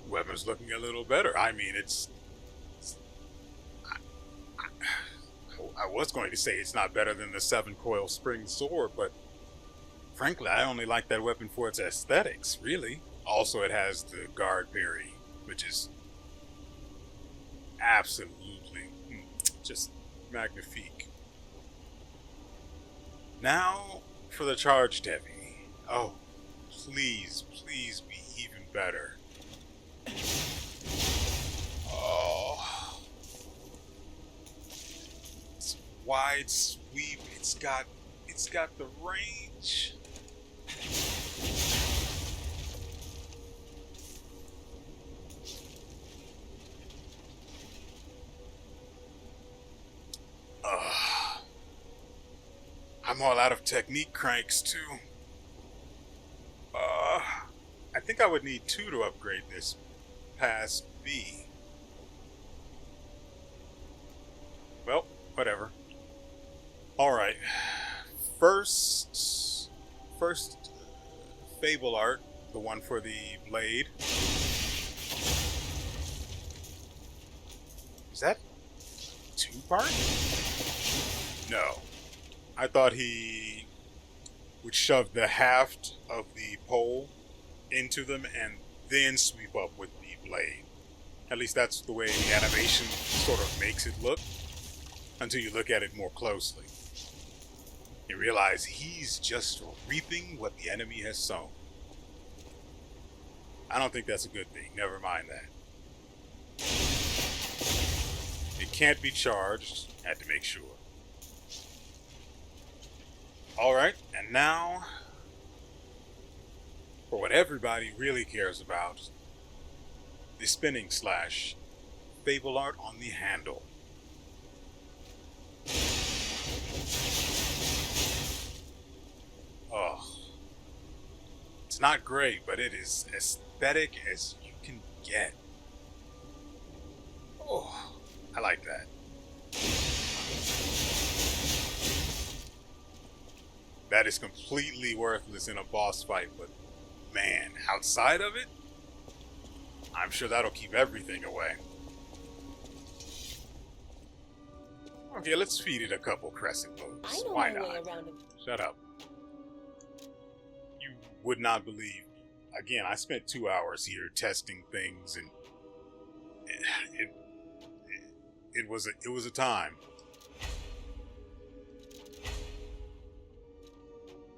Weapon's looking a little better. I mean, I was going to say it's not better than the 7-coil spring sword, but frankly, I only like that weapon for its aesthetics, really. Also, it has the guard parry, which is absolutely just magnifique. Now, for the charged heavy. Oh, please, please be even better. Oh. It's wide sweep. It's got the range. I'm all out of technique cranks too. I think I would need 2 to upgrade this past B. Well, whatever. Alright. First Fable art, the one for the blade. Is that 2-part? No. I thought he would shove the haft of the pole into them and then sweep up with the blade. At least that's the way the animation sort of makes it look, until you look at it more closely. You realize he's just reaping what the enemy has sown. I don't think that's a good thing. Never mind that. It can't be charged. Had to make sure. Alright, and now for what everybody really cares about, the spinning slash Fable art on the handle. Oh, it's not great, but it is aesthetic as you can get. Oh, I like that. That is completely worthless in a boss fight, but man, outside of it, I'm sure that'll keep everything away. Okay, let's feed it a couple crescent moves. Why not? Shut up. You would not believe. Again, I spent 2 hours here testing things, and it was a time.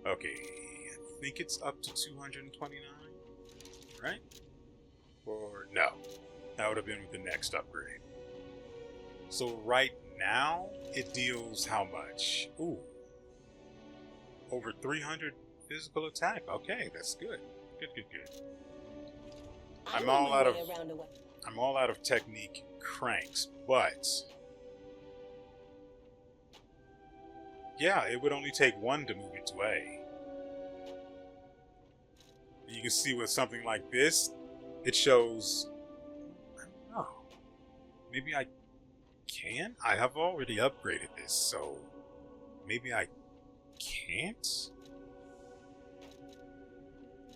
Okay, I think it's up to 229, right? Or no, that would have been with the next upgrade. So right now, it deals how much? Ooh, over 300 physical attack. Okay, that's good. Good. I'm all out of technique cranks, but yeah, it would only take 1 to move it to A. you can see with something like this, it shows, I don't know, maybe I can? I have already upgraded this, so maybe I can't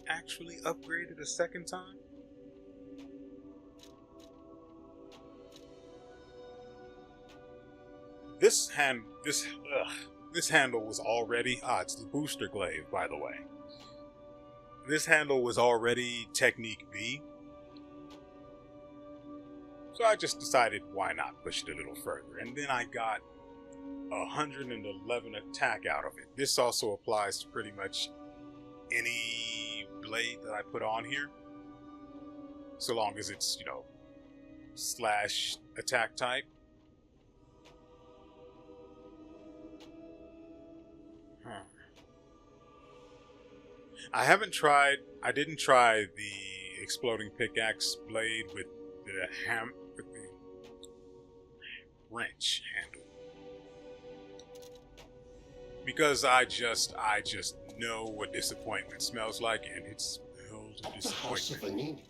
actually upgrade it a second time? This handle was already, it's the booster glaive, by the way. This handle was already Technique B. So I just decided why not push it a little further. And then I got 111 attack out of it. This also applies to pretty much any blade that I put on here. So long as it's, you know, slash attack type. I didn't try the exploding pickaxe blade with the wrench handle. Because I just know what disappointment smells like, and it smells of At the House of disappointment. Vanini.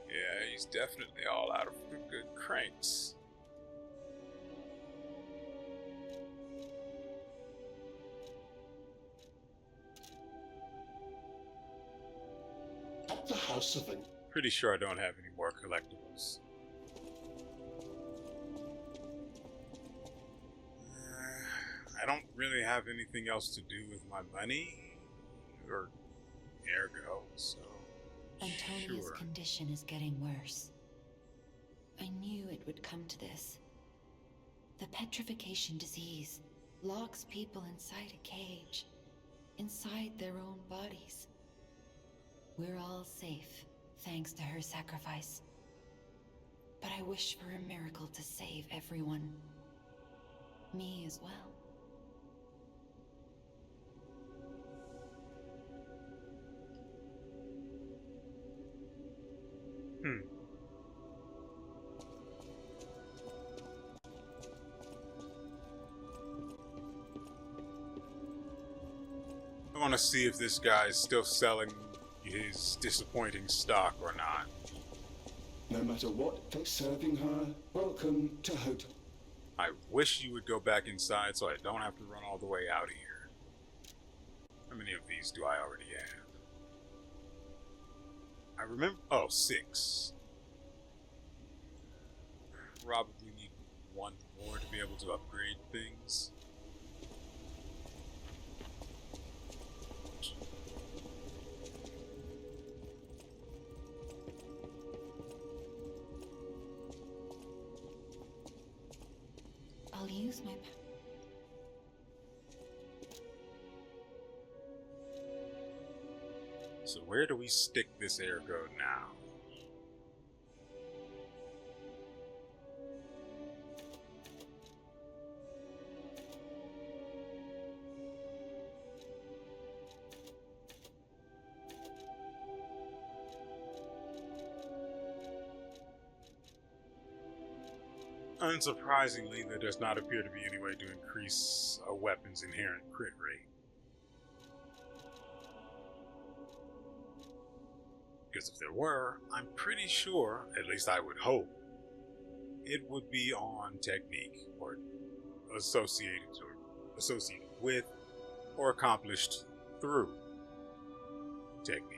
Yeah, he's definitely all out of good cranks. At the House of Vanini. Pretty sure I don't have any more collectibles. I don't really have anything else to do with my money, or ergo, so Antonia's sure. condition is getting worse. I knew it would come to this. The petrification disease locks people inside a cage, inside their own bodies. We're all safe, thanks to her sacrifice. But I wish for a miracle to save everyone. Me as well. I want to see if this guy's still selling his disappointing stock or not. No matter what they're serving her, welcome to Hotel. I wish you would go back inside so I don't have to run all the way out of here. How many of these do I already have? I remember... Oh, 6. Probably need one more to be able to upgrade things. I'll use my... So where do we stick this ergo now? Unsurprisingly, there does not appear to be any way to increase a weapon's inherent crit rate. Because if there were, I'm pretty sure, at least I would hope, it would be on technique, or associated with, or accomplished through technique.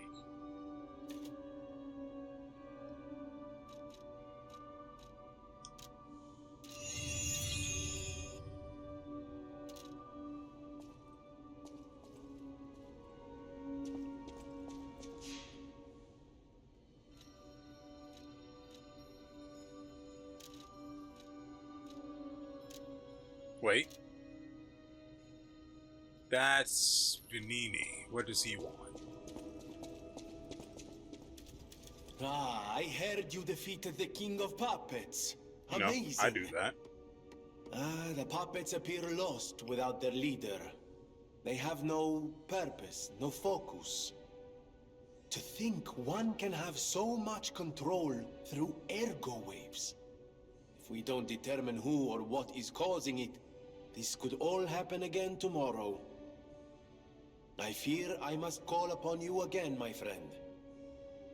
Wait. That's Vanini. What does he want? Ah, I heard you defeated the King of Puppets. You know, Amazing. I do that. The puppets appear lost without their leader. They have no purpose, no focus. To think one can have so much control through ergo waves. If we don't determine who or what is causing it, this could all happen again tomorrow. I fear I must call upon you again, my friend.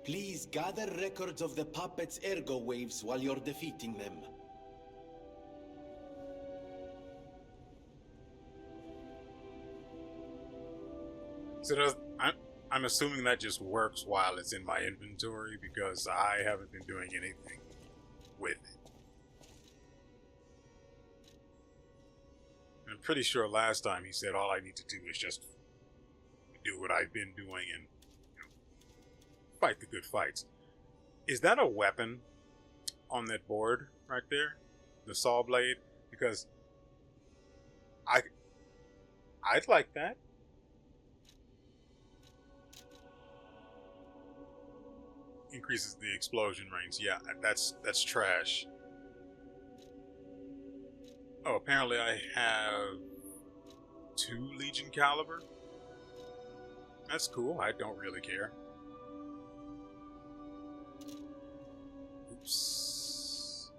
Please gather records of the puppets' ergo waves while you're defeating them. So I'm assuming that just works while it's in my inventory because I haven't been doing anything with it. I'm pretty sure last time he said all I need to do is just do what I've been doing and fight the good fights. Is that a weapon on that board right there? The saw blade? Because I'd like that. Increases the explosion range. Yeah, that's trash. Oh, apparently I have 2 Legion caliber. That's cool. I don't really care. Oops.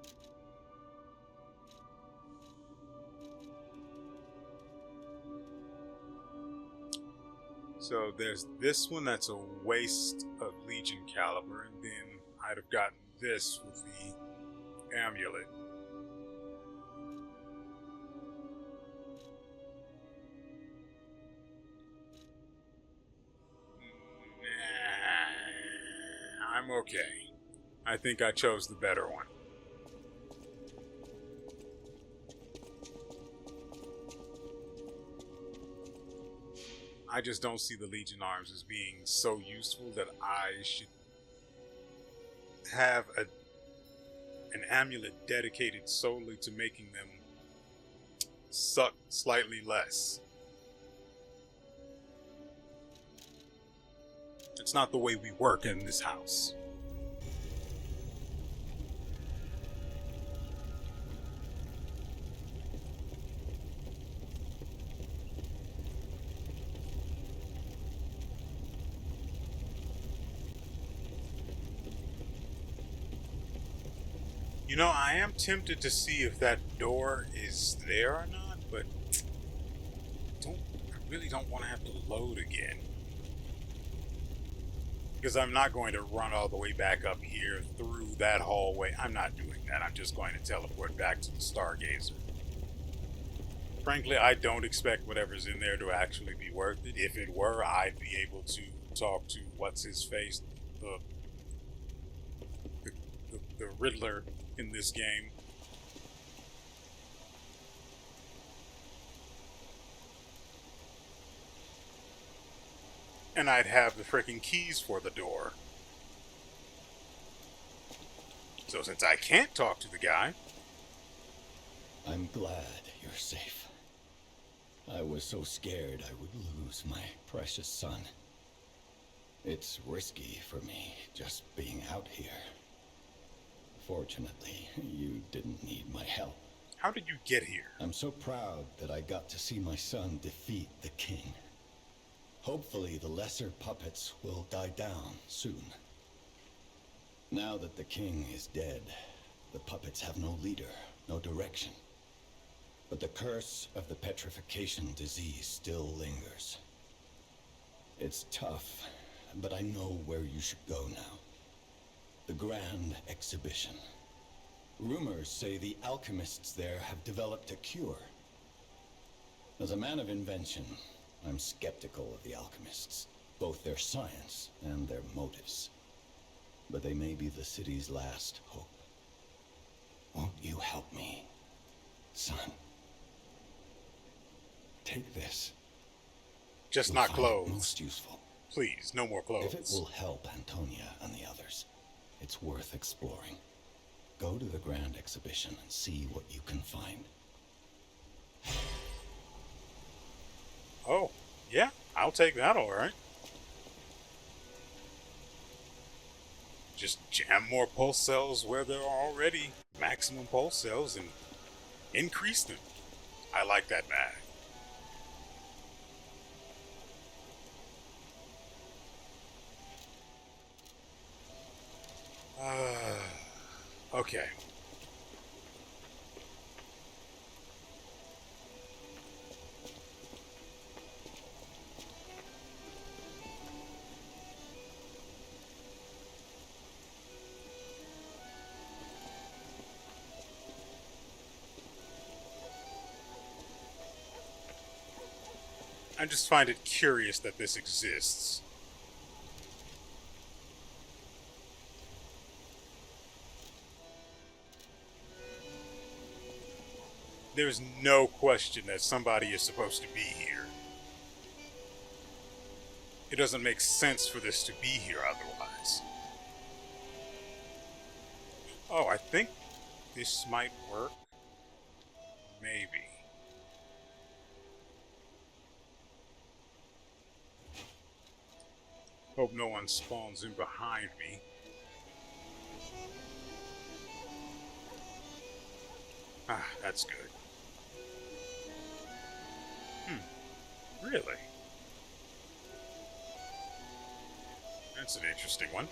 So there's this one that's a waste of Legion caliber, and then I'd have gotten this with the amulet. Nah, I'm okay. I think I chose the better one. I just don't see the Legion arms as being so useful that I should have an amulet dedicated solely to making them suck slightly less. It's not the way we work in this house. You know, I am tempted to see if that door is there or not, but I really don't want to have to load again. Because I'm not going to run all the way back up here through that hallway. I'm not doing that. I'm just going to teleport back to the Stargazer. Frankly, I don't expect whatever's in there to actually be worth it. If it were, I'd be able to talk to what's-his-face, the Riddler in this game. And I'd have the freaking keys for the door. So since I can't talk to the guy... I'm glad you're safe. I was so scared I would lose my precious son. It's risky for me just being out here. Fortunately, you didn't need my help. How did you get here? I'm so proud that I got to see my son defeat the king. Hopefully the lesser puppets will die down soon. Now that the king is dead, the puppets have no leader, no direction. But the curse of the petrification disease still lingers. It's tough, but I know where you should go now. The Grand Exhibition. Rumors say the alchemists there have developed a cure. As a man of invention, I'm skeptical of the alchemists, both their science and their motives. But they may be the city's last hope. Won't you help me, son? Take this. Just You'll not find it clothes. most useful. Please, no more clothes. If it will help Antonia and the others, it's worth exploring. Go to the Grand Exhibition and see what you can find. Oh, yeah, I'll take that, alright. Just jam more pulse cells where there are already maximum pulse cells and increase them. I like that bag. Okay. I just find it curious that this exists. There's no question that somebody is supposed to be here. It doesn't make sense for this to be here otherwise. Oh, I think this might work. Maybe. Hope no one spawns in behind me. Ah, that's good. Really? That's an interesting one.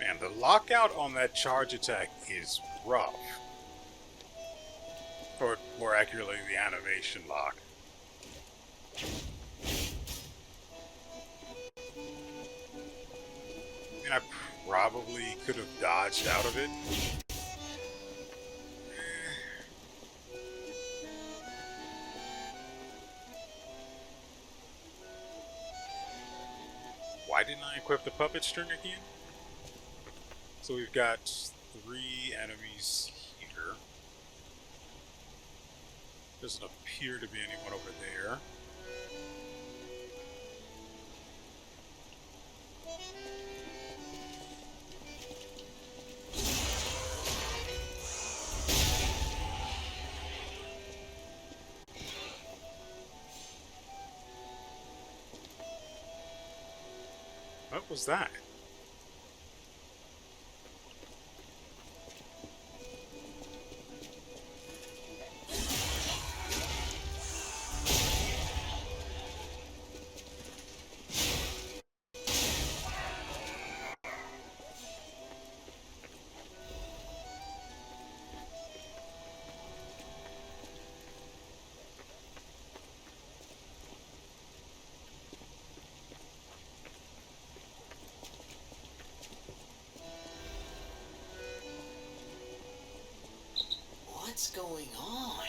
Man, the lockout on that charge attack is rough. Or more accurately, the animation lock. And I probably could have dodged out of it. Why didn't I equip the puppet string again? So we've got 3 enemies here. Doesn't appear to be anyone over there. What was that? What's going on?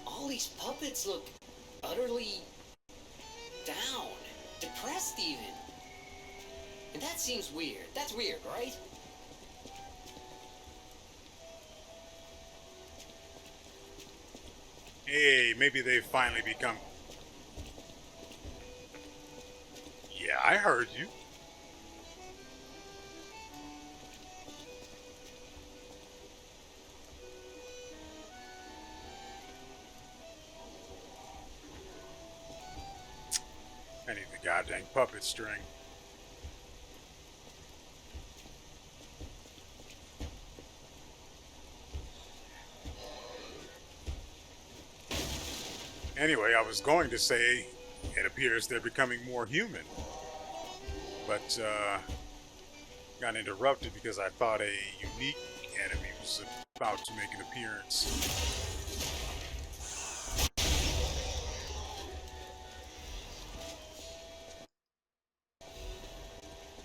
All these puppets look utterly down, depressed even. And that seems weird. That's weird, right? Hey, maybe they've finally become... Yeah, I heard you. I need the goddamn puppet string. Anyway, I was going to say it appears they're becoming more human. But, got interrupted because I thought a unique enemy was about to make an appearance.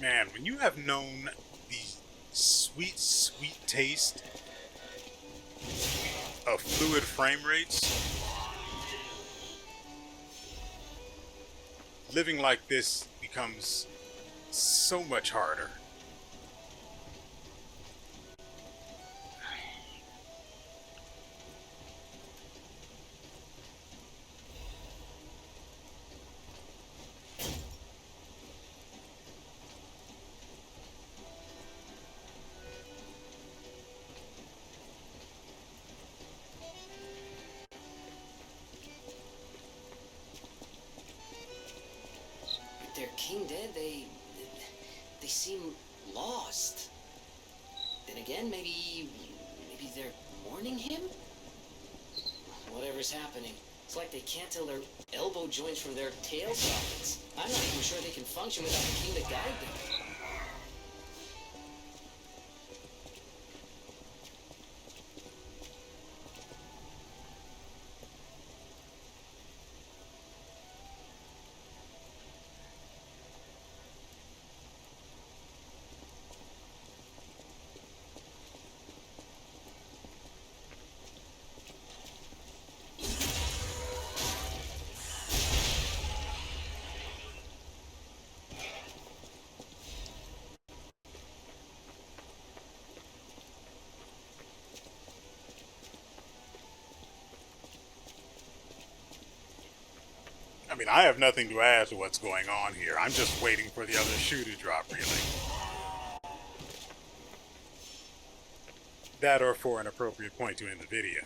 Man, when you have known the sweet, sweet taste of fluid frame rates, living like this becomes so much harder. Their king dead, they seem lost. Then again, maybe they're mourning him? Whatever's happening, it's like they can't tell their elbow joints from their tail sockets. I'm not even sure they can function without the king to guide them. mean, I have nothing to add to what's going on here. I'm just waiting for the other shoe to drop, really. That or for an appropriate point to end the video.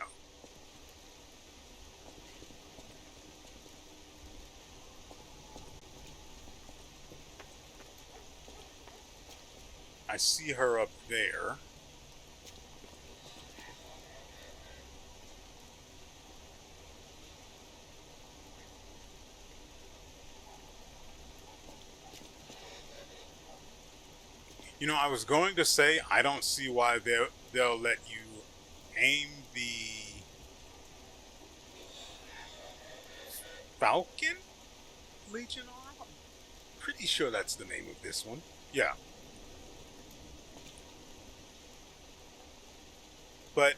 I see her up there. You know, I was going to say, I don't see why they'll let you aim the Falcon Legion arm? I'm pretty sure that's the name of this one. Yeah. But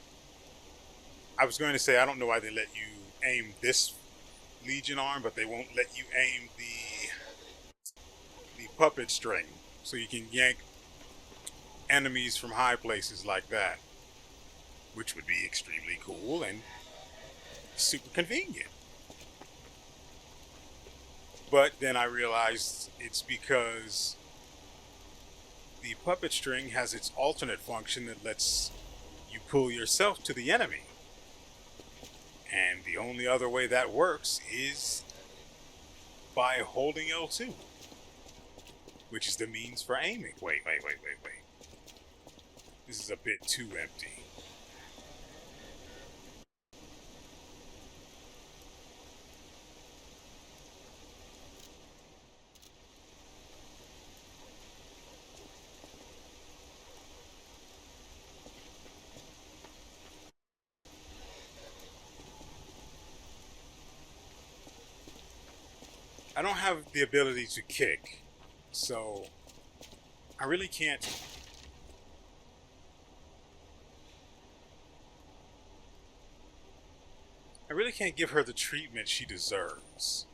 I was going to say, I don't know why they let you aim this Legion arm, but they won't let you aim the puppet string, so you can yank enemies from high places like that, which would be extremely cool and super convenient. But then I realized it's because the puppet string has its alternate function that lets you pull yourself to the enemy. And the only other way that works is by holding L2, which is the means for aiming. Wait. This is a bit too empty. I don't have the ability to kick, so I really can't. I really can't give her the treatment she deserves.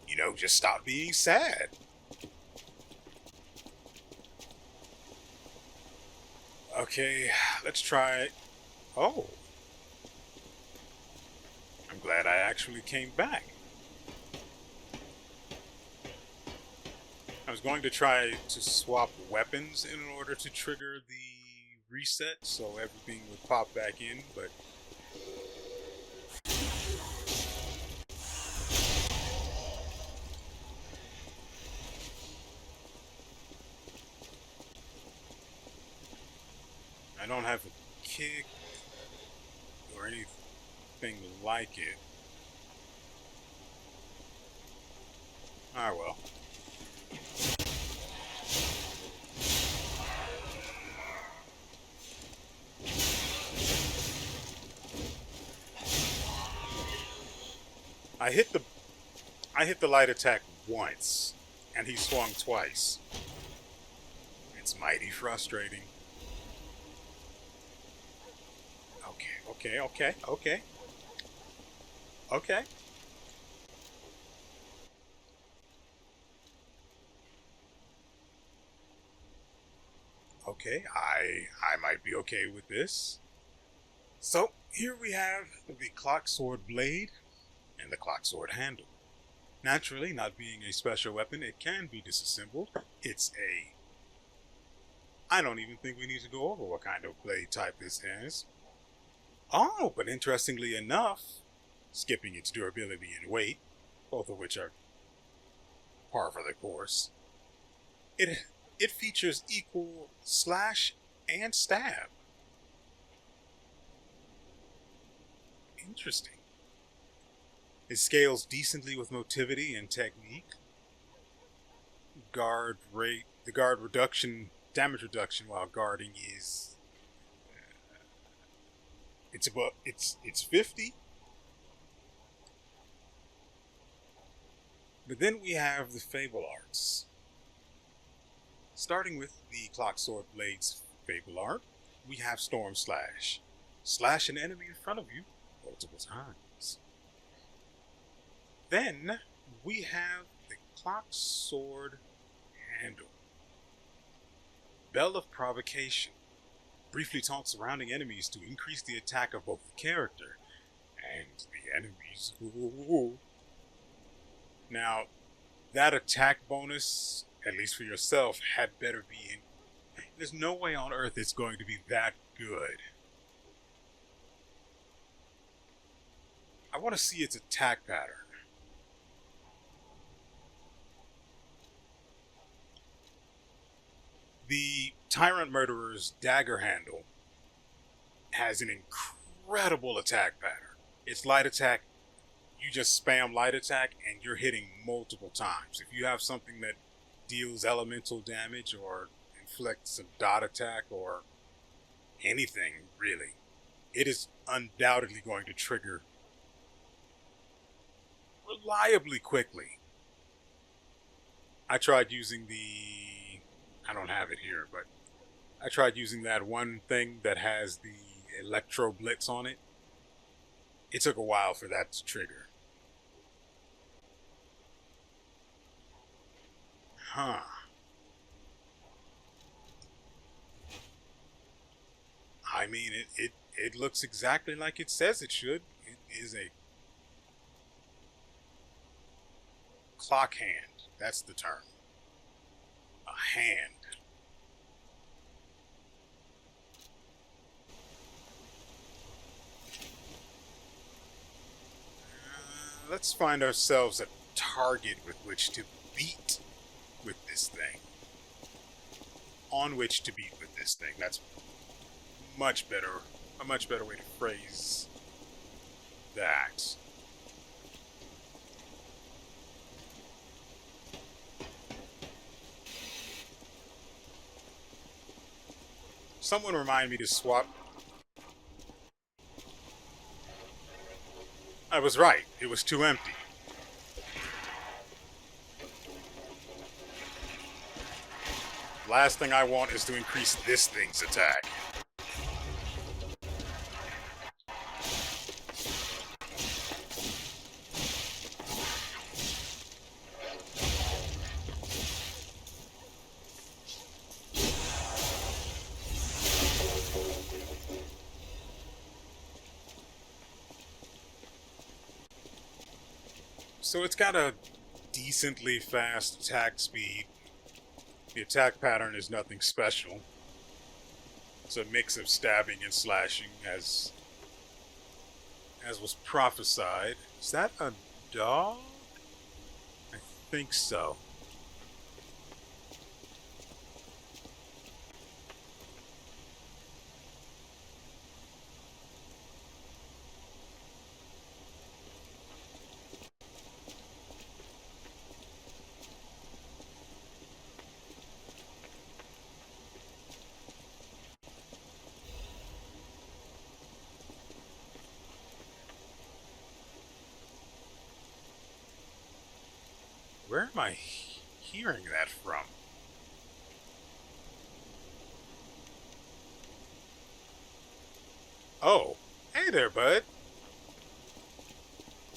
You know, just stop being sad. Okay, let's try. Oh. I'm glad I actually came back. I was going to try to swap weapons in order to trigger the reset so everything would pop back in, but I don't have a kick or anything like it. Ah, well. I hit the light attack once, and he swung twice. It's mighty frustrating. Okay. Okay, I might be okay with this. So, here we have the clock sword blade and the clock sword handle. Naturally, not being a special weapon, it can be disassembled. I don't even think we need to go over what kind of blade type this has. Oh, but interestingly enough, skipping its durability and weight, both of which are par for the course, it features equal slash and stab. Interesting. It scales decently with motivity and technique. The guard reduction, damage reduction while guarding is it's 50. But then we have the Fable Arts. Starting with the Clock Sword Blade's Fable Art, we have Storm Slash. Slash an enemy in front of you multiple times. Then we have the Clock Sword Handle. Belle of Provocation. Briefly taunts surrounding enemies to increase the attack of both the character and the enemies. Ooh. Now, that attack bonus, at least for yourself, had better be in. There's no way on earth it's going to be that good. I want to see its attack pattern. The Tyrant Murderer's dagger handle has an incredible attack pattern. It's light attack. You just spam light attack and you're hitting multiple times. If you have something that deals elemental damage or inflicts a dot attack or anything, really, it is undoubtedly going to trigger reliably quickly. I tried using I don't have it here, but I tried using that one thing that has the Electro Blitz on it. It took a while for that to trigger. Huh. I mean, it looks exactly like it says it should. It is a clock hand. That's the term. A hand. Let's find ourselves a target with which to beat with this thing. On which to beat with this thing. That's much better. A much better way to phrase that. Someone remind me to swap. I was right. It was too empty. Last thing I want is to increase this thing's attack. So it's got a decently fast attack speed. The attack pattern is nothing special. It's a mix of stabbing and slashing, as was prophesied. Is that a dog? I think so. Where am I hearing that from? Oh, hey there, bud.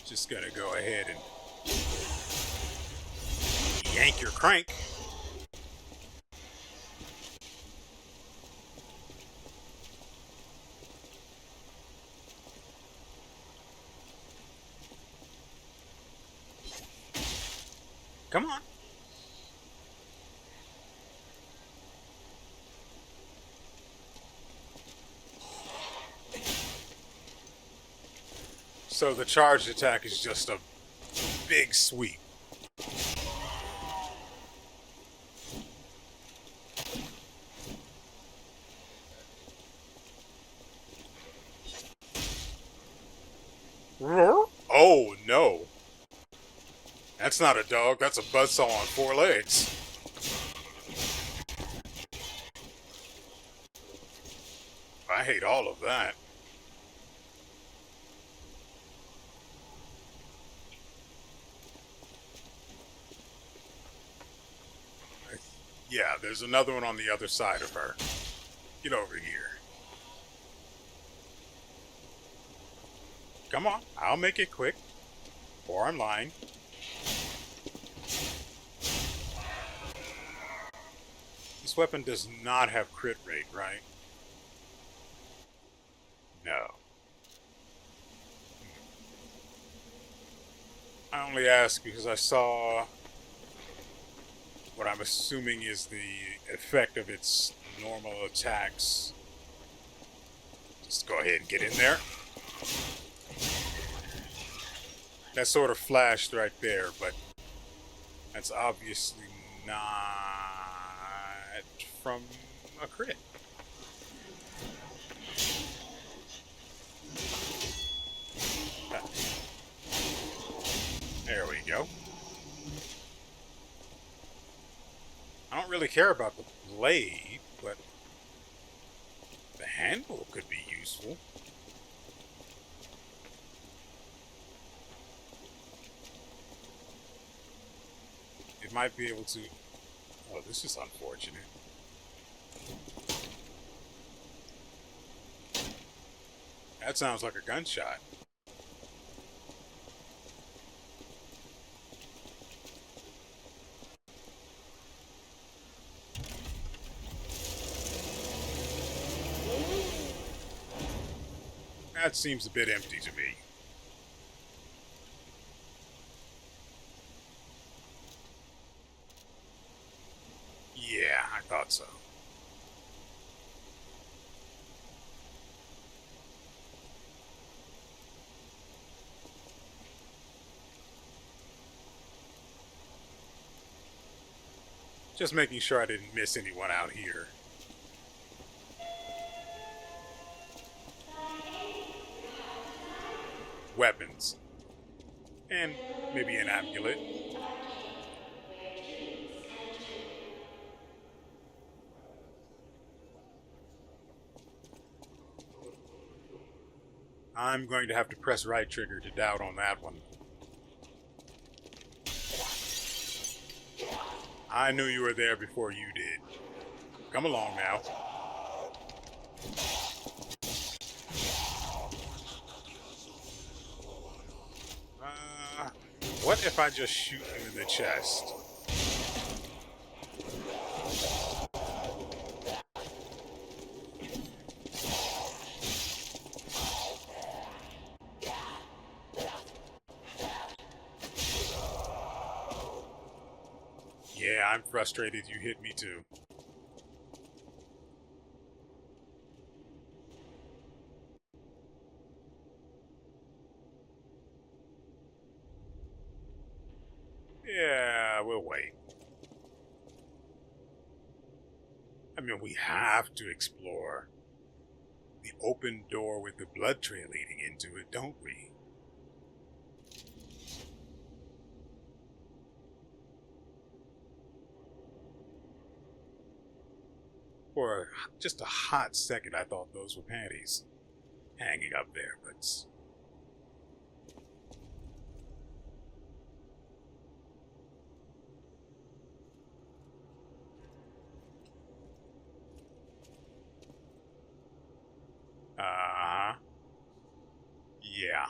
Just gonna go ahead and yank your crank. Come on. So the charged attack is just a big sweep. Oh no. That's not a dog, that's a buzzsaw on 4 legs. I hate all of that. Yeah, there's another one on the other side of her. Get over here. Come on, I'll make it quick. Or I'm lying. This weapon does not have crit rate, right? No. only ask because I saw what I'm assuming is the effect of its normal attacks. Just go ahead and get in there. That sort of flashed right there, but that's obviously not from a crit. There we go. I don't really care about the blade, but the handle could be useful. It might be able to... Oh, this is unfortunate. That sounds like a gunshot. That seems a bit empty to me. Yeah, I thought so. Just making sure I didn't miss anyone out here. Weapons. And maybe an amulet. I'm going to have to press right trigger to doubt on that one. I knew you were there before you did. Come along now. What if I just shoot him in the chest? Yeah, I'm frustrated you hit me too. Yeah, we'll wait. I mean, we have to explore the open door with the blood trail leading into it, don't we? For just a hot second, I thought those were panties hanging up there, but... yeah.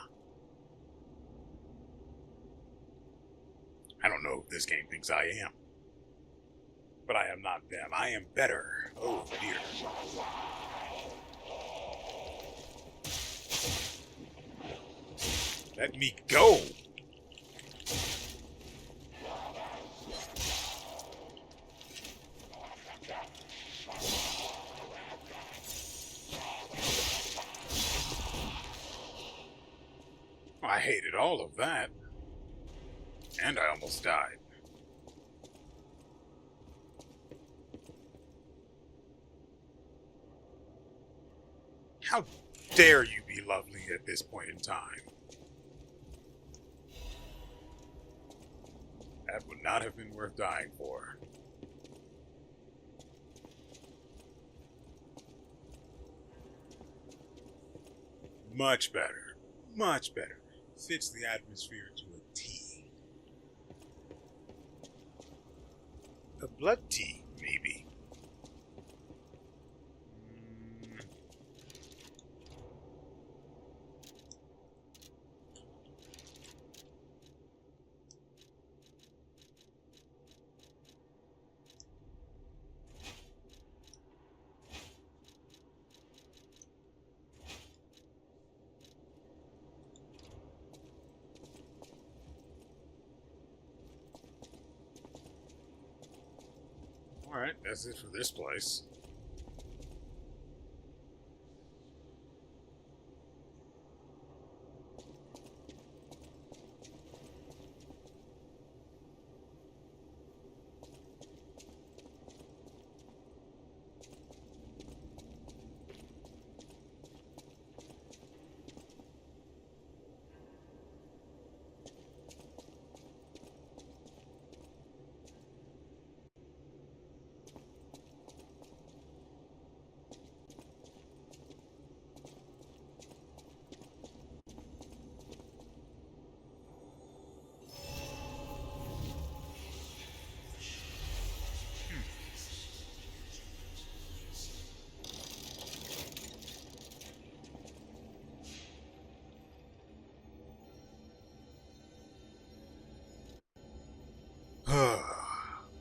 I don't know who this game thinks I am. But I am not them. I am better. Oh, dear. Let me go! I hated all of that. And I almost died. How dare you be lovely at this point in time? That would not have been worth dying for. Much better. Much better. Fits the atmosphere to a T. A blood tea, maybe. Alright, that's it for this place.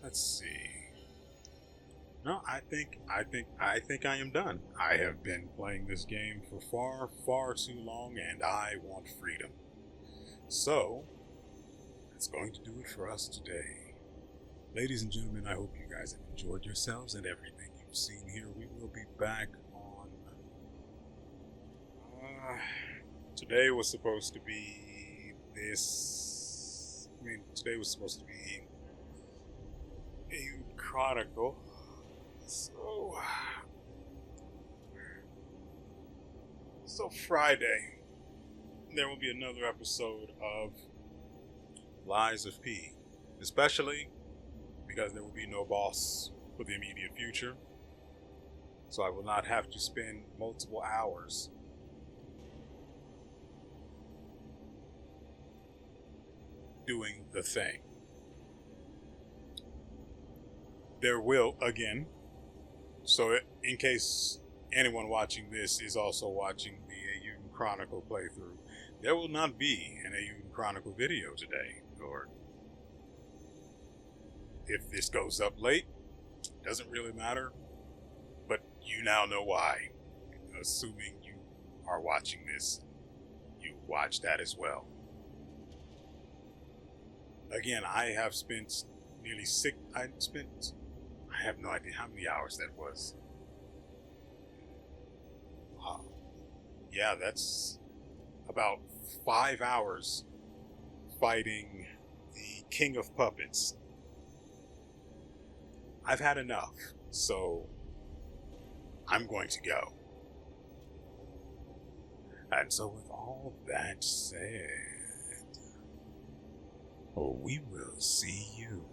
Let's see. No, I think I am done. I have been playing this game for far too long, and I want freedom. So, that's going to do it for us today. Ladies and gentlemen, I hope you guys have enjoyed yourselves and everything you've seen here. We will be back on... today was supposed to be this... today was supposed to be a Chronicle. So Friday, there will be another episode of Lies of P, especially because there will be no boss for the immediate future. So I will not have to spend multiple hours doing the thing. There will, again, so in case anyone watching this is also watching the Euden Chronicle playthrough, there will not be an Euden Chronicle video today, or if this goes up late, doesn't really matter, but you now know why. Assuming you are watching this, you watch that as well. Again, I have spent nearly I have no idea how many hours that was. Yeah, that's about 5 hours fighting the King of Puppets. I've had enough, so I'm going to go. And so with all that said, we will see you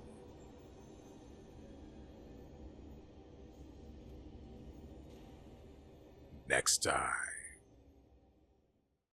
next time.